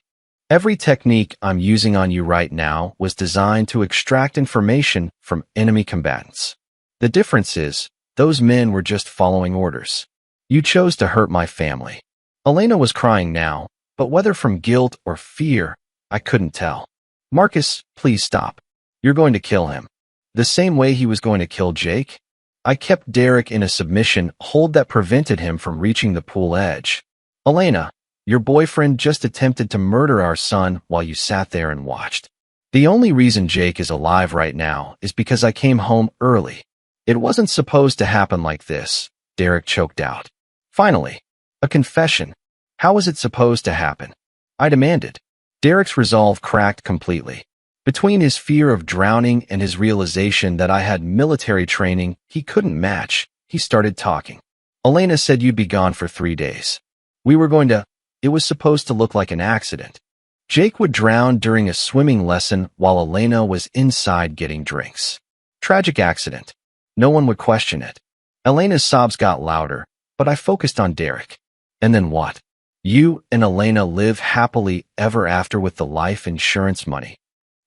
"Every technique I'm using on you right now was designed to extract information from enemy combatants. The difference is, those men were just following orders. You chose to hurt my family." Elena was crying now, but whether from guilt or fear, I couldn't tell. "Marcus, please stop. You're going to kill him. The same way he was going to kill Jake." I kept Derek in a submission hold that prevented him from reaching the pool edge. "Elena, your boyfriend just attempted to murder our son while you sat there and watched. The only reason Jake is alive right now is because I came home early. It wasn't supposed to happen like this," Derek choked out. "Finally, a confession. How was it supposed to happen?" I demanded. Derek's resolve cracked completely. Between his fear of drowning and his realization that I had military training he couldn't match, he started talking. "Elena said you'd be gone for 3 days. It was supposed to look like an accident. Jake would drown during a swimming lesson while Elena was inside getting drinks. Tragic accident. No one would question it." Elena's sobs got louder, but I focused on Derek. "And then what? You and Elena live happily ever after with the life insurance money."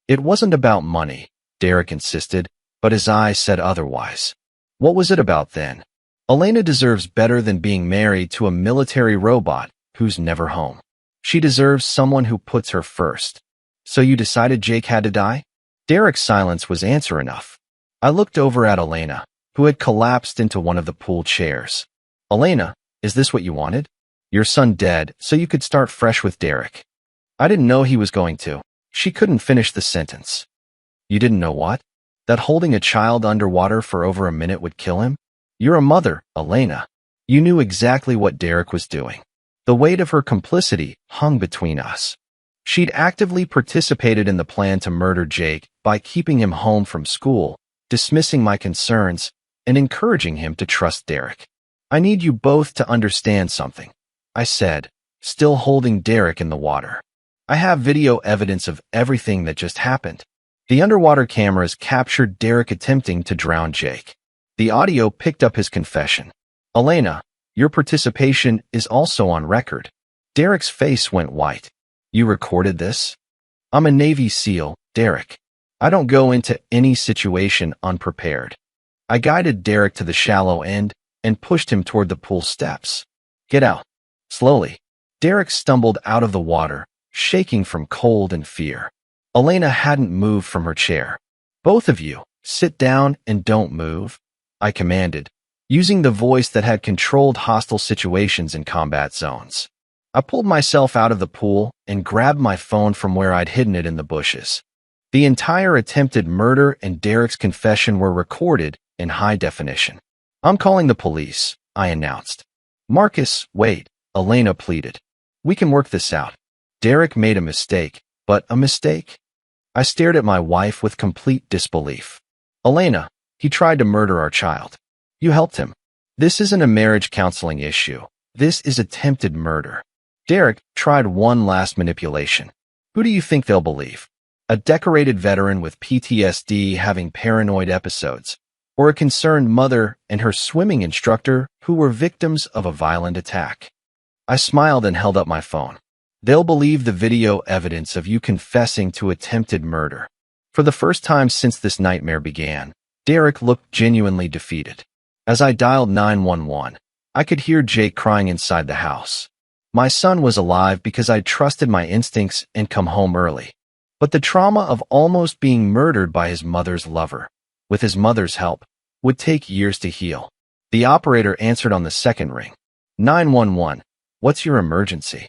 "It wasn't about money," Derek insisted, but his eyes said otherwise. "What was it about then?" "Elena deserves better than being married to a military robot who's never home. She deserves someone who puts her first." "So you decided Jake had to die?" Derek's silence was answer enough. I looked over at Elena, who had collapsed into one of the pool chairs. "Elena, is this what you wanted? Your son dead so you could start fresh with Derek." I didn't know he was going to. She couldn't finish the sentence. "You didn't know what?" That holding a child underwater for over a minute would kill him? You're a mother, Elena. You knew exactly what Derek was doing. The weight of her complicity hung between us. She'd actively participated in the plan to murder Jake by keeping him home from school, dismissing my concerns, and encouraging him to trust Derek. I need you both to understand something, I said, still holding Derek in the water. I have video evidence of everything that just happened. The underwater cameras captured Derek attempting to drown Jake. The audio picked up his confession. Elena, your participation is also on record. Derek's face went white. You recorded this? I'm a Navy SEAL, Derek. I don't go into any situation unprepared. I guided Derek to the shallow end and pushed him toward the pool steps. Get out. Slowly. Derek stumbled out of the water, shaking from cold and fear. Elena hadn't moved from her chair. Both of you, sit down and don't move, I commanded, using the voice that had controlled hostile situations in combat zones. I pulled myself out of the pool and grabbed my phone from where I'd hidden it in the bushes. The entire attempted murder and Derek's confession were recorded in high definition. I'm calling the police, I announced. Marcus, wait, Elena pleaded. We can work this out. Derek made a mistake, but a mistake? I stared at my wife with complete disbelief. Elena, he tried to murder our child. You helped him. This isn't a marriage counseling issue. This is attempted murder. Derek tried one last manipulation. Who do you think they'll believe? A decorated veteran with PTSD having paranoid episodes, or a concerned mother and her swimming instructor who were victims of a violent attack? I smiled and held up my phone. They'll believe the video evidence of you confessing to attempted murder. For the first time since this nightmare began, Derek looked genuinely defeated. As I dialed 911, I could hear Jake crying inside the house. My son was alive because I trusted my instincts and come home early. But the trauma of almost being murdered by his mother's lover, with his mother's help, would take years to heal. The operator answered on the second ring. 911, what's your emergency?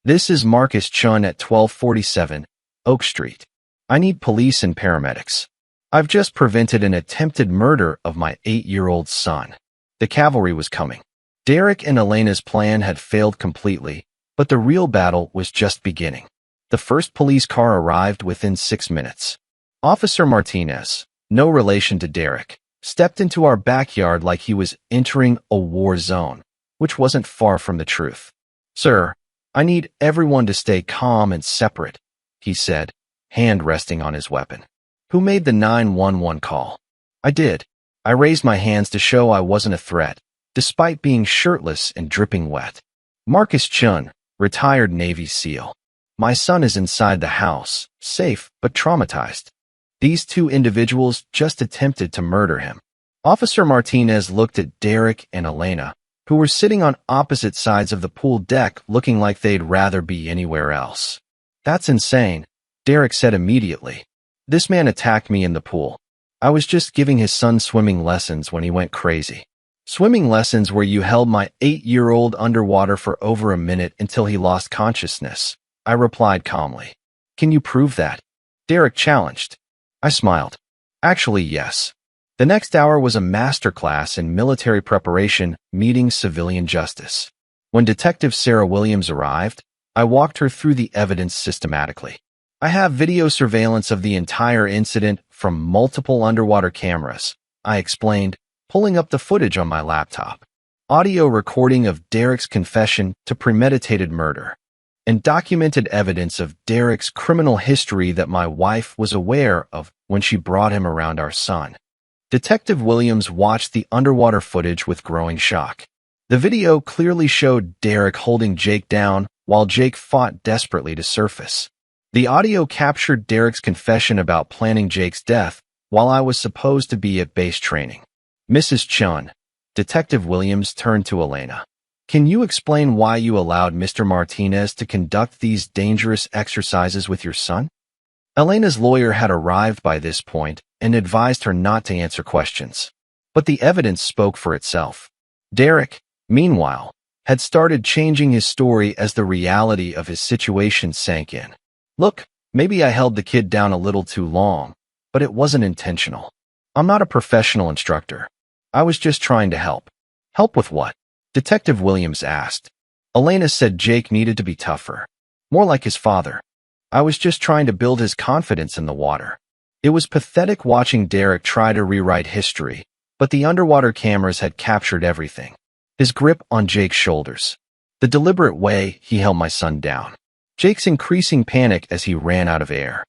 This is Marcus Chun at 1247 Oak Street. I need police and paramedics. I've just prevented an attempted murder of my 8-year-old son. The cavalry was coming. Derek and Elena's plan had failed completely, but the real battle was just beginning. The first police car arrived within 6 minutes. Officer Martinez, no relation to Derek, stepped into our backyard like he was entering a war zone, which wasn't far from the truth. Sir, I need everyone to stay calm and separate, he said, hand resting on his weapon. Who made the 911 call? I did. I raised my hands to show I wasn't a threat, despite being shirtless and dripping wet. Marcus Chun, retired Navy SEAL. My son is inside the house, safe but traumatized. These two individuals just attempted to murder him. Officer Martinez looked at Derek and Elena, who were sitting on opposite sides of the pool deck looking like they'd rather be anywhere else. That's insane, Derek said immediately. This man attacked me in the pool. I was just giving his son swimming lessons when he went crazy. Swimming lessons where you held my 8-year-old underwater for over a minute until he lost consciousness, I replied calmly. Can you prove that? Derek challenged. I smiled. Actually, yes. The next hour was a masterclass in military preparation meeting civilian justice. When Detective Sarah Williams arrived, I walked her through the evidence systematically. I have video surveillance of the entire incident from multiple underwater cameras, I explained, pulling up the footage on my laptop. Audio recording of Derek's confession to premeditated murder, and documented evidence of Derek's criminal history that my wife was aware of when she brought him around our son. Detective Williams watched the underwater footage with growing shock. The video clearly showed Derek holding Jake down while Jake fought desperately to surface. The audio captured Derek's confession about planning Jake's death while I was supposed to be at base training. Mrs. Chun, Detective Williams turned to Elena. Can you explain why you allowed Mr. Martinez to conduct these dangerous exercises with your son? Elena's lawyer had arrived by this point and advised her not to answer questions. But the evidence spoke for itself. Derek, meanwhile, had started changing his story as the reality of his situation sank in. Look, maybe I held the kid down a little too long, but it wasn't intentional. I'm not a professional instructor. I was just trying to help. Help with what? Detective Williams asked. Elena said Jake needed to be tougher. More like his father. I was just trying to build his confidence in the water. It was pathetic watching Derek try to rewrite history, but the underwater cameras had captured everything. His grip on Jake's shoulders. The deliberate way he held my son down. Jake's increasing panic as he ran out of air.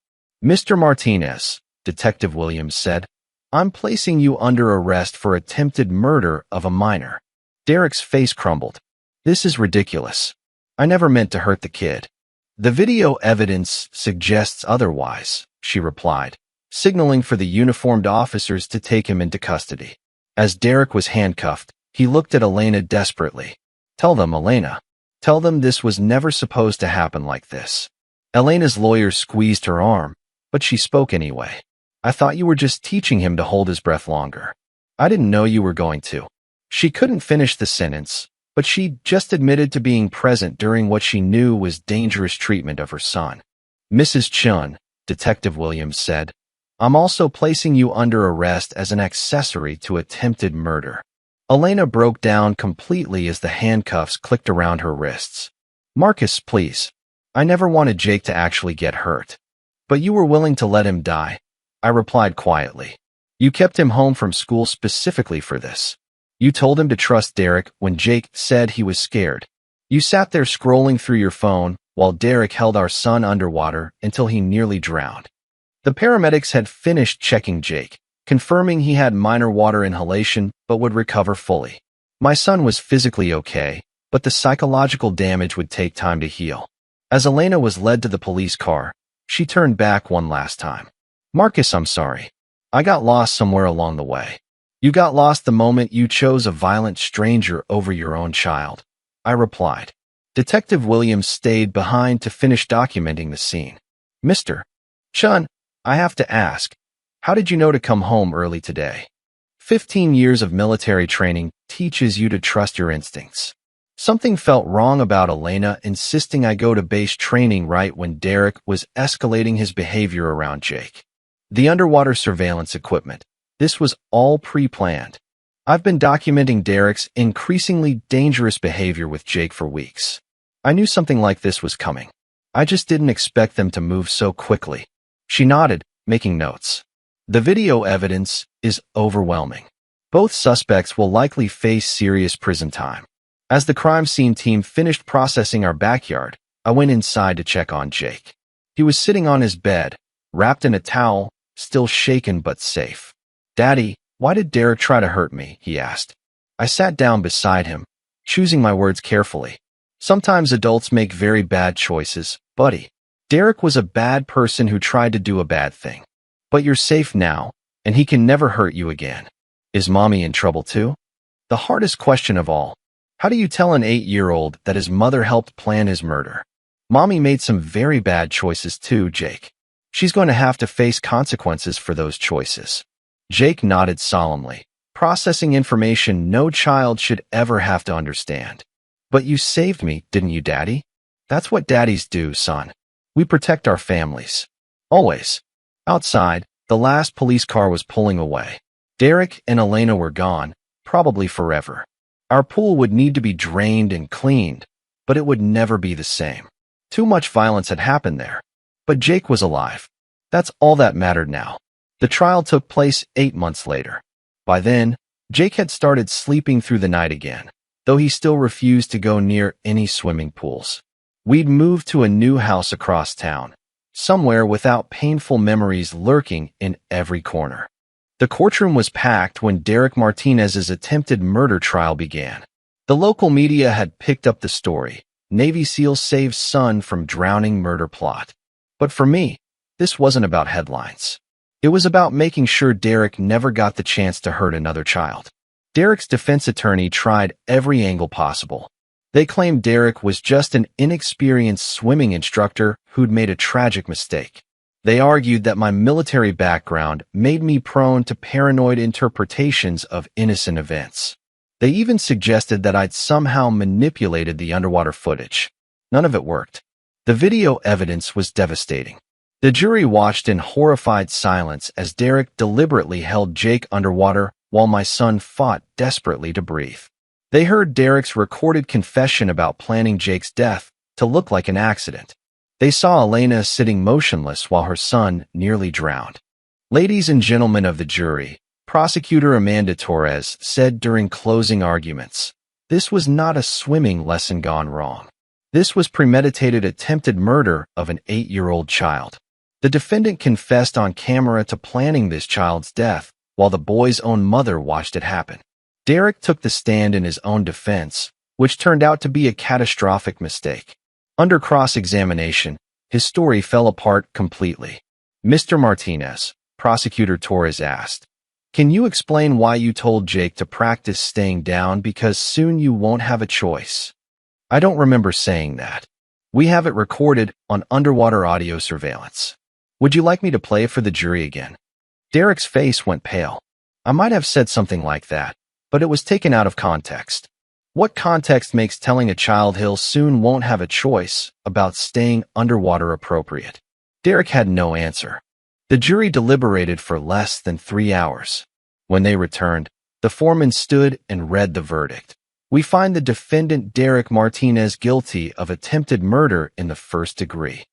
Mr. Martinez, Detective Williams said, I'm placing you under arrest for attempted murder of a minor. Derek's face crumbled. This is ridiculous. I never meant to hurt the kid. The video evidence suggests otherwise, she replied, signaling for the uniformed officers to take him into custody. As Derek was handcuffed, he looked at Elena desperately. Tell them, Elena. Tell them this was never supposed to happen like this. Elena's lawyer squeezed her arm, but she spoke anyway. I thought you were just teaching him to hold his breath longer. I didn't know you were going to. She couldn't finish the sentence, but she just admitted to being present during what she knew was dangerous treatment of her son. Mrs. Chun, Detective Williams said, I'm also placing you under arrest as an accessory to attempted murder. Elena broke down completely as the handcuffs clicked around her wrists. Marcus, please. I never wanted Jake to actually get hurt. But you were willing to let him die, I replied quietly. You kept him home from school specifically for this. You told him to trust Derek when Jake said he was scared. You sat there scrolling through your phone while Derek held our son underwater until he nearly drowned. The paramedics had finished checking Jake, confirming he had minor water inhalation but would recover fully. My son was physically okay, but the psychological damage would take time to heal. As Elena was led to the police car, she turned back one last time. Marcus, I'm sorry. I got lost somewhere along the way. You got lost the moment you chose a violent stranger over your own child, I replied. Detective Williams stayed behind to finish documenting the scene. Mr. Chun, I have to ask, how did you know to come home early today? 15 years of military training teaches you to trust your instincts. Something felt wrong about Elena insisting I go to base training right when Derek was escalating his behavior around Jake. The underwater surveillance equipment. This was all pre-planned. I've been documenting Derek's increasingly dangerous behavior with Jake for weeks. I knew something like this was coming. I just didn't expect them to move so quickly. She nodded, making notes. The video evidence is overwhelming. Both suspects will likely face serious prison time. As the crime scene team finished processing our backyard, I went inside to check on Jake. He was sitting on his bed, wrapped in a towel, still shaken but safe. Daddy, why did Derek try to hurt me? He asked. I sat down beside him, choosing my words carefully. Sometimes adults make very bad choices, buddy. Derek was a bad person who tried to do a bad thing. But you're safe now, and he can never hurt you again. Is Mommy in trouble too? The hardest question of all. How do you tell an 8-year-old that his mother helped plan his murder? Mommy made some very bad choices too, Jake. She's going to have to face consequences for those choices. Jake nodded solemnly, processing information no child should ever have to understand. But you saved me, didn't you, Daddy? That's what daddies do, son. We protect our families. Always. Outside, the last police car was pulling away. Derek and Elena were gone, probably forever. Our pool would need to be drained and cleaned, but it would never be the same. Too much violence had happened there. But Jake was alive. That's all that mattered now. The trial took place 8 months later. By then, Jake had started sleeping through the night again, though he still refused to go near any swimming pools. We'd moved to a new house across town, somewhere without painful memories lurking in every corner. The courtroom was packed when Derek Martinez's attempted murder trial began. The local media had picked up the story. Navy SEAL saves son from drowning murder plot. But for me, this wasn't about headlines. It was about making sure Derek never got the chance to hurt another child. Derek's defense attorney tried every angle possible. They claimed Derek was just an inexperienced swimming instructor who'd made a tragic mistake. They argued that my military background made me prone to paranoid interpretations of innocent events. They even suggested that I'd somehow manipulated the underwater footage. None of it worked. The video evidence was devastating. The jury watched in horrified silence as Derek deliberately held Jake underwater while my son fought desperately to breathe. They heard Derek's recorded confession about planning Jake's death to look like an accident. They saw Elena sitting motionless while her son nearly drowned. Ladies and gentlemen of the jury, Prosecutor Amanda Torres said during closing arguments, this was not a swimming lesson gone wrong. This was premeditated attempted murder of an 8-year-old child. The defendant confessed on camera to planning this child's death while the boy's own mother watched it happen. Derek took the stand in his own defense, which turned out to be a catastrophic mistake. Under cross-examination, his story fell apart completely. Mr. Martinez, Prosecutor Torres asked, can you explain why you told Jake to practice staying down because soon you won't have a choice? I don't remember saying that. We have it recorded on underwater audio surveillance. Would you like me to play it for the jury again? Derek's face went pale. I might have said something like that, but it was taken out of context. What context makes telling a child he'll soon won't have a choice about staying underwater appropriate? Derek had no answer. The jury deliberated for less than 3 hours. When they returned, the foreman stood and read the verdict. We find the defendant Derek Martinez guilty of attempted murder in the first degree.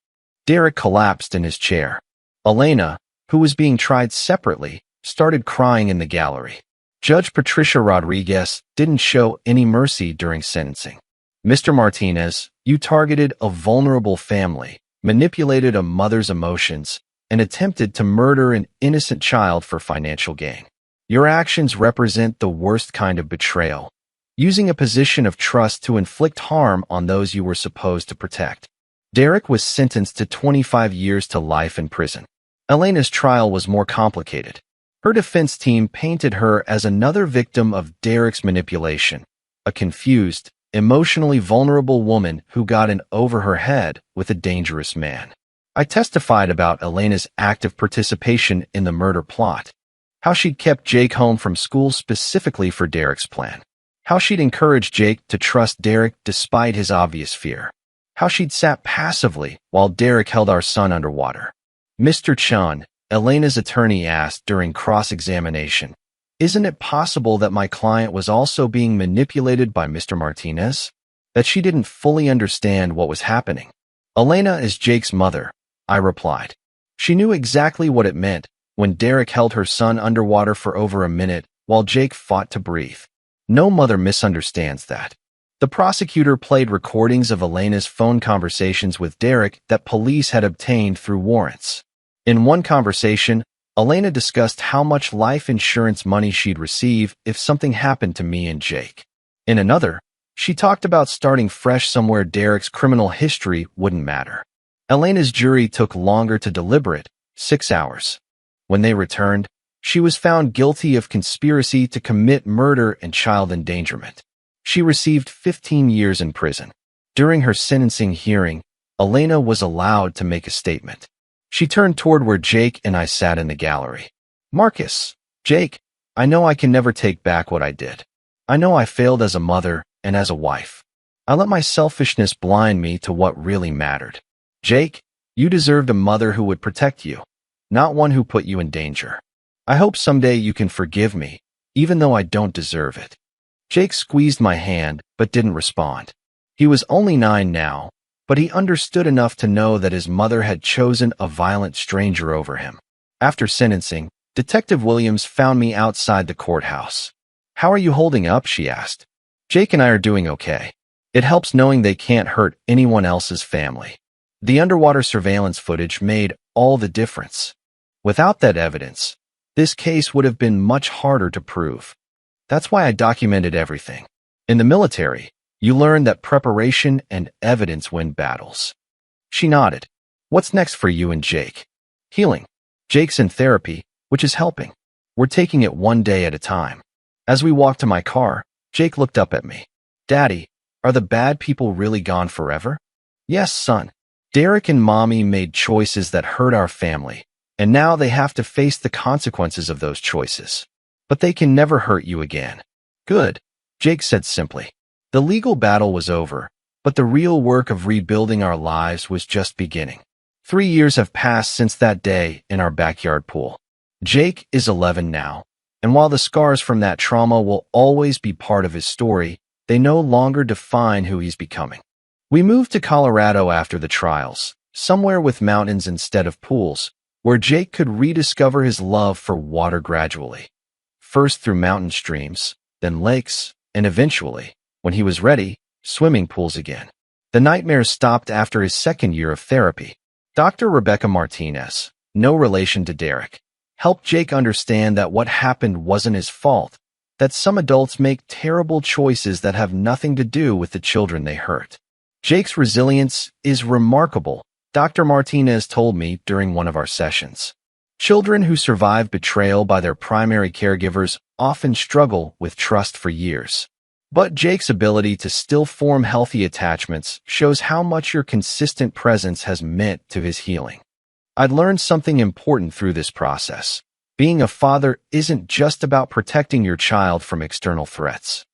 Derek collapsed in his chair. Elena, who was being tried separately, started crying in the gallery. Judge Patricia Rodriguez didn't show any mercy during sentencing. Mr. Martinez, you targeted a vulnerable family, manipulated a mother's emotions, and attempted to murder an innocent child for financial gain. Your actions represent the worst kind of betrayal, using a position of trust to inflict harm on those you were supposed to protect. Derek was sentenced to 25 years to life in prison. Elena's trial was more complicated. Her defense team painted her as another victim of Derek's manipulation, a confused, emotionally vulnerable woman who got in over her head with a dangerous man. I testified about Elena's active participation in the murder plot, how she'd kept Jake home from school specifically for Derek's plan, how she'd encouraged Jake to trust Derek despite his obvious fear, how she'd sat passively while Derek held our son underwater. Mr. Chun, Elena's attorney asked during cross-examination, isn't it possible that my client was also being manipulated by Mr. Martinez? That she didn't fully understand what was happening? Elena is Jake's mother, I replied. She knew exactly what it meant when Derek held her son underwater for over a minute while Jake fought to breathe. No mother misunderstands that. The prosecutor played recordings of Elena's phone conversations with Derek that police had obtained through warrants. In one conversation, Elena discussed how much life insurance money she'd receive if something happened to me and Jake. In another, she talked about starting fresh somewhere Derek's criminal history wouldn't matter. Elena's jury took longer to deliberate, 6 hours. When they returned, she was found guilty of conspiracy to commit murder and child endangerment. She received 15 years in prison. During her sentencing hearing, Elena was allowed to make a statement. She turned toward where Jake and I sat in the gallery. Marcus, Jake, I know I can never take back what I did. I know I failed as a mother and as a wife. I let my selfishness blind me to what really mattered. Jake, you deserved a mother who would protect you, not one who put you in danger. I hope someday you can forgive me, even though I don't deserve it. Jake squeezed my hand but didn't respond. He was only 9 now, but he understood enough to know that his mother had chosen a violent stranger over him. After sentencing, Detective Williams found me outside the courthouse. How are you holding up? She asked. Jake and I are doing okay. It helps knowing they can't hurt anyone else's family. The underwater surveillance footage made all the difference. Without that evidence, this case would have been much harder to prove. That's why I documented everything. In the military, you learn that preparation and evidence win battles. She nodded. What's next for you and Jake? Healing. Jake's in therapy, which is helping. We're taking it one day at a time. As we walked to my car, Jake looked up at me. Daddy, are the bad people really gone forever? Yes, son. Derek and Mommy made choices that hurt our family, and now they have to face the consequences of those choices. But they can never hurt you again. Good, Jake said simply. The legal battle was over, but the real work of rebuilding our lives was just beginning. 3 years have passed since that day in our backyard pool. Jake is 11 now, and while the scars from that trauma will always be part of his story, they no longer define who he's becoming. We moved to Colorado after the trials, somewhere with mountains instead of pools, where Jake could rediscover his love for water gradually. First through mountain streams, then lakes, and eventually, when he was ready, swimming pools again. The nightmares stopped after his second year of therapy. Dr. Rebecca Martinez, no relation to Derek, helped Jake understand that what happened wasn't his fault, that some adults make terrible choices that have nothing to do with the children they hurt. Jake's resilience is remarkable, Dr. Martinez told me during one of our sessions. Children who survive betrayal by their primary caregivers often struggle with trust for years. But Jake's ability to still form healthy attachments shows how much your consistent presence has meant to his healing. I'd learned something important through this process. Being a father isn't just about protecting your child from external threats.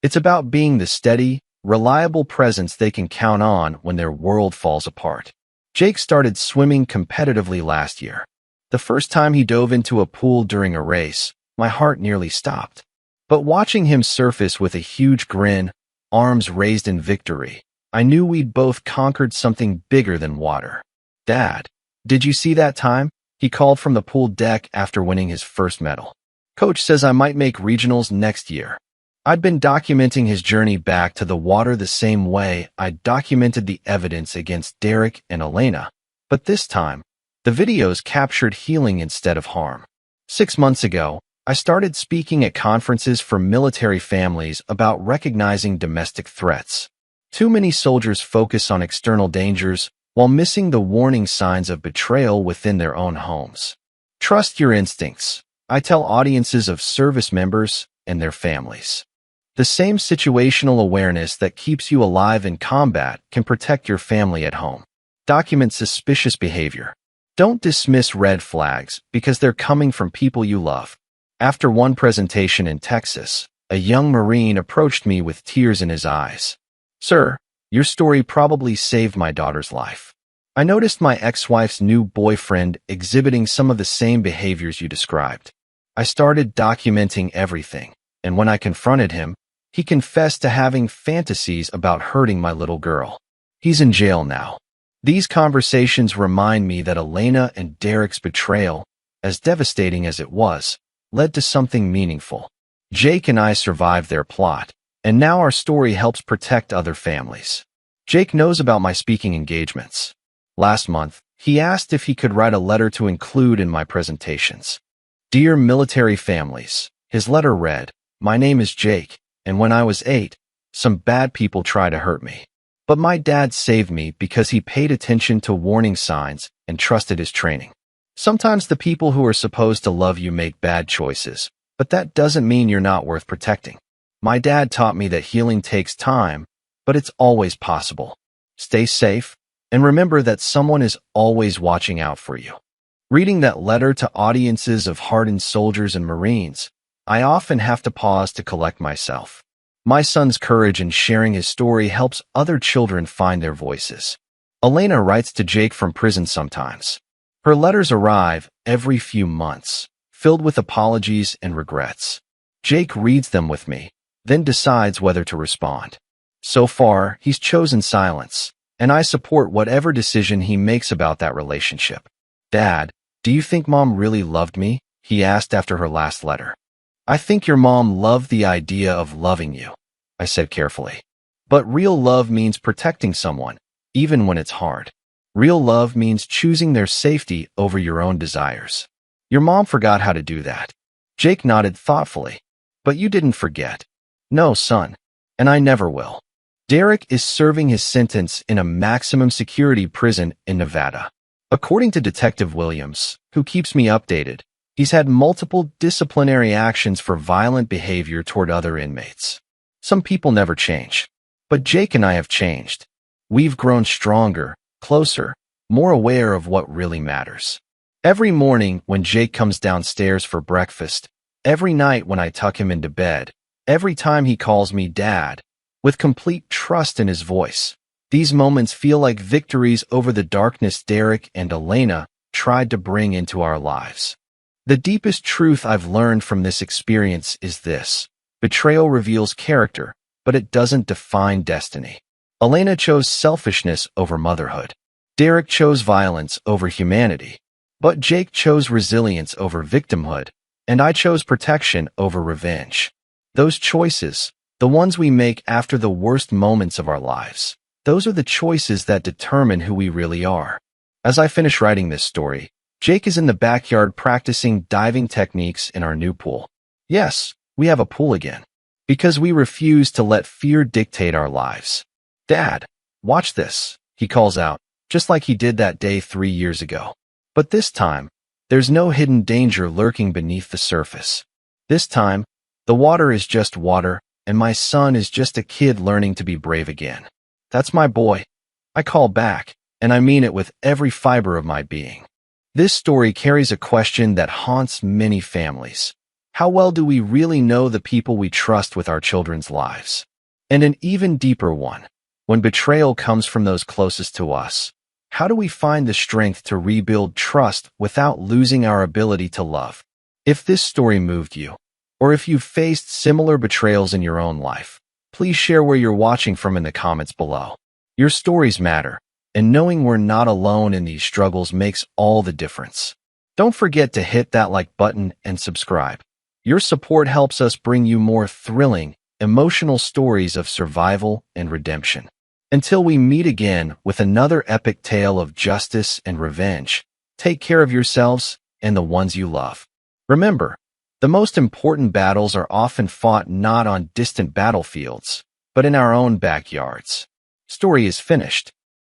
It's about being the steady, reliable presence they can count on when their world falls apart. Jake started swimming competitively last year. The first time he dove into a pool during a race, my heart nearly stopped. But watching him surface with a huge grin, arms raised in victory, I knew we'd both conquered something bigger than water. "Dad, did you see that time?" he called from the pool deck after winning his first medal. "Coach says I might make regionals next year." I'd been documenting his journey back to the water the same way I documented the evidence against Derek and Elena, but this time, the videos captured healing instead of harm. 6 months ago, I started speaking at conferences for military families about recognizing domestic threats. Too many soldiers focus on external dangers while missing the warning signs of betrayal within their own homes. Trust your instincts, I tell audiences of service members and their families. The same situational awareness that keeps you alive in combat can protect your family at home. Document suspicious behavior. Don't dismiss red flags because they're coming from people you love. After one presentation in Texas, a young Marine approached me with tears in his eyes. "Sir, your story probably saved my daughter's life. I noticed my ex-wife's new boyfriend exhibiting some of the same behaviors you described. I started documenting everything, and when I confronted him, he confessed to having fantasies about hurting my little girl. He's in jail now." These conversations remind me that Elena and Derek's betrayal, as devastating as it was, led to something meaningful. Jake and I survived their plot, and now our story helps protect other families. Jake knows about my speaking engagements. Last month, he asked if he could write a letter to include in my presentations. "Dear military families," his letter read, "My name is Jake, and when I was 8, some bad people tried to hurt me. But my dad saved me because he paid attention to warning signs and trusted his training. Sometimes the people who are supposed to love you make bad choices, but that doesn't mean you're not worth protecting. My dad taught me that healing takes time, but it's always possible. Stay safe, and remember that someone is always watching out for you." Reading that letter to audiences of hardened soldiers and Marines, I often have to pause to collect myself. My son's courage in sharing his story helps other children find their voices. Elena writes to Jake from prison sometimes. Her letters arrive every few months, filled with apologies and regrets. Jake reads them with me, then decides whether to respond. So far, he's chosen silence, and I support whatever decision he makes about that relationship. "Dad, do you think Mom really loved me?" he asked after her last letter. "I think your mom loved the idea of loving you," I said carefully. "But real love means protecting someone, even when it's hard. Real love means choosing their safety over your own desires. Your mom forgot how to do that." Jake nodded thoughtfully. "But you didn't forget." "No, son, and I never will." Derek is serving his sentence in a maximum security prison in Nevada. According to Detective Williams, who keeps me updated, he's had multiple disciplinary actions for violent behavior toward other inmates. Some people never change, but Jake and I have changed. We've grown stronger, closer, more aware of what really matters. Every morning when Jake comes downstairs for breakfast, every night when I tuck him into bed, every time he calls me Dad, with complete trust in his voice, These moments feel like victories over the darkness Derek and Elena tried to bring into our lives. The deepest truth I've learned from this experience is this: betrayal reveals character, but it doesn't define destiny. Elena chose selfishness over motherhood. Derek chose violence over humanity. But Jake chose resilience over victimhood, and I chose protection over revenge. Those choices, the ones we make after the worst moments of our lives, those are the choices that determine who we really are. As I finish writing this story, Jake is in the backyard practicing diving techniques in our new pool. Yes, we have a pool again. Because we refuse to let fear dictate our lives. "Dad, watch this," he calls out, just like he did that day 3 years ago. But this time, there's no hidden danger lurking beneath the surface. This time, the water is just water, and my son is just a kid learning to be brave again. "That's my boy," I call back, and I mean it with every fiber of my being. This story carries a question that haunts many families. How well do we really know the people we trust with our children's lives? And an even deeper one: when betrayal comes from those closest to us, how do we find the strength to rebuild trust without losing our ability to love? If this story moved you, or if you've faced similar betrayals in your own life, please share where you're watching from in the comments below. Your stories matter, and knowing we're not alone in these struggles makes all the difference. Don't forget to hit that like button and subscribe. Your support helps us bring you more thrilling, emotional stories of survival and redemption. Until we meet again with another epic tale of justice and revenge, take care of yourselves and the ones you love. Remember, the most important battles are often fought not on distant battlefields, but in our own backyards. Story is finished.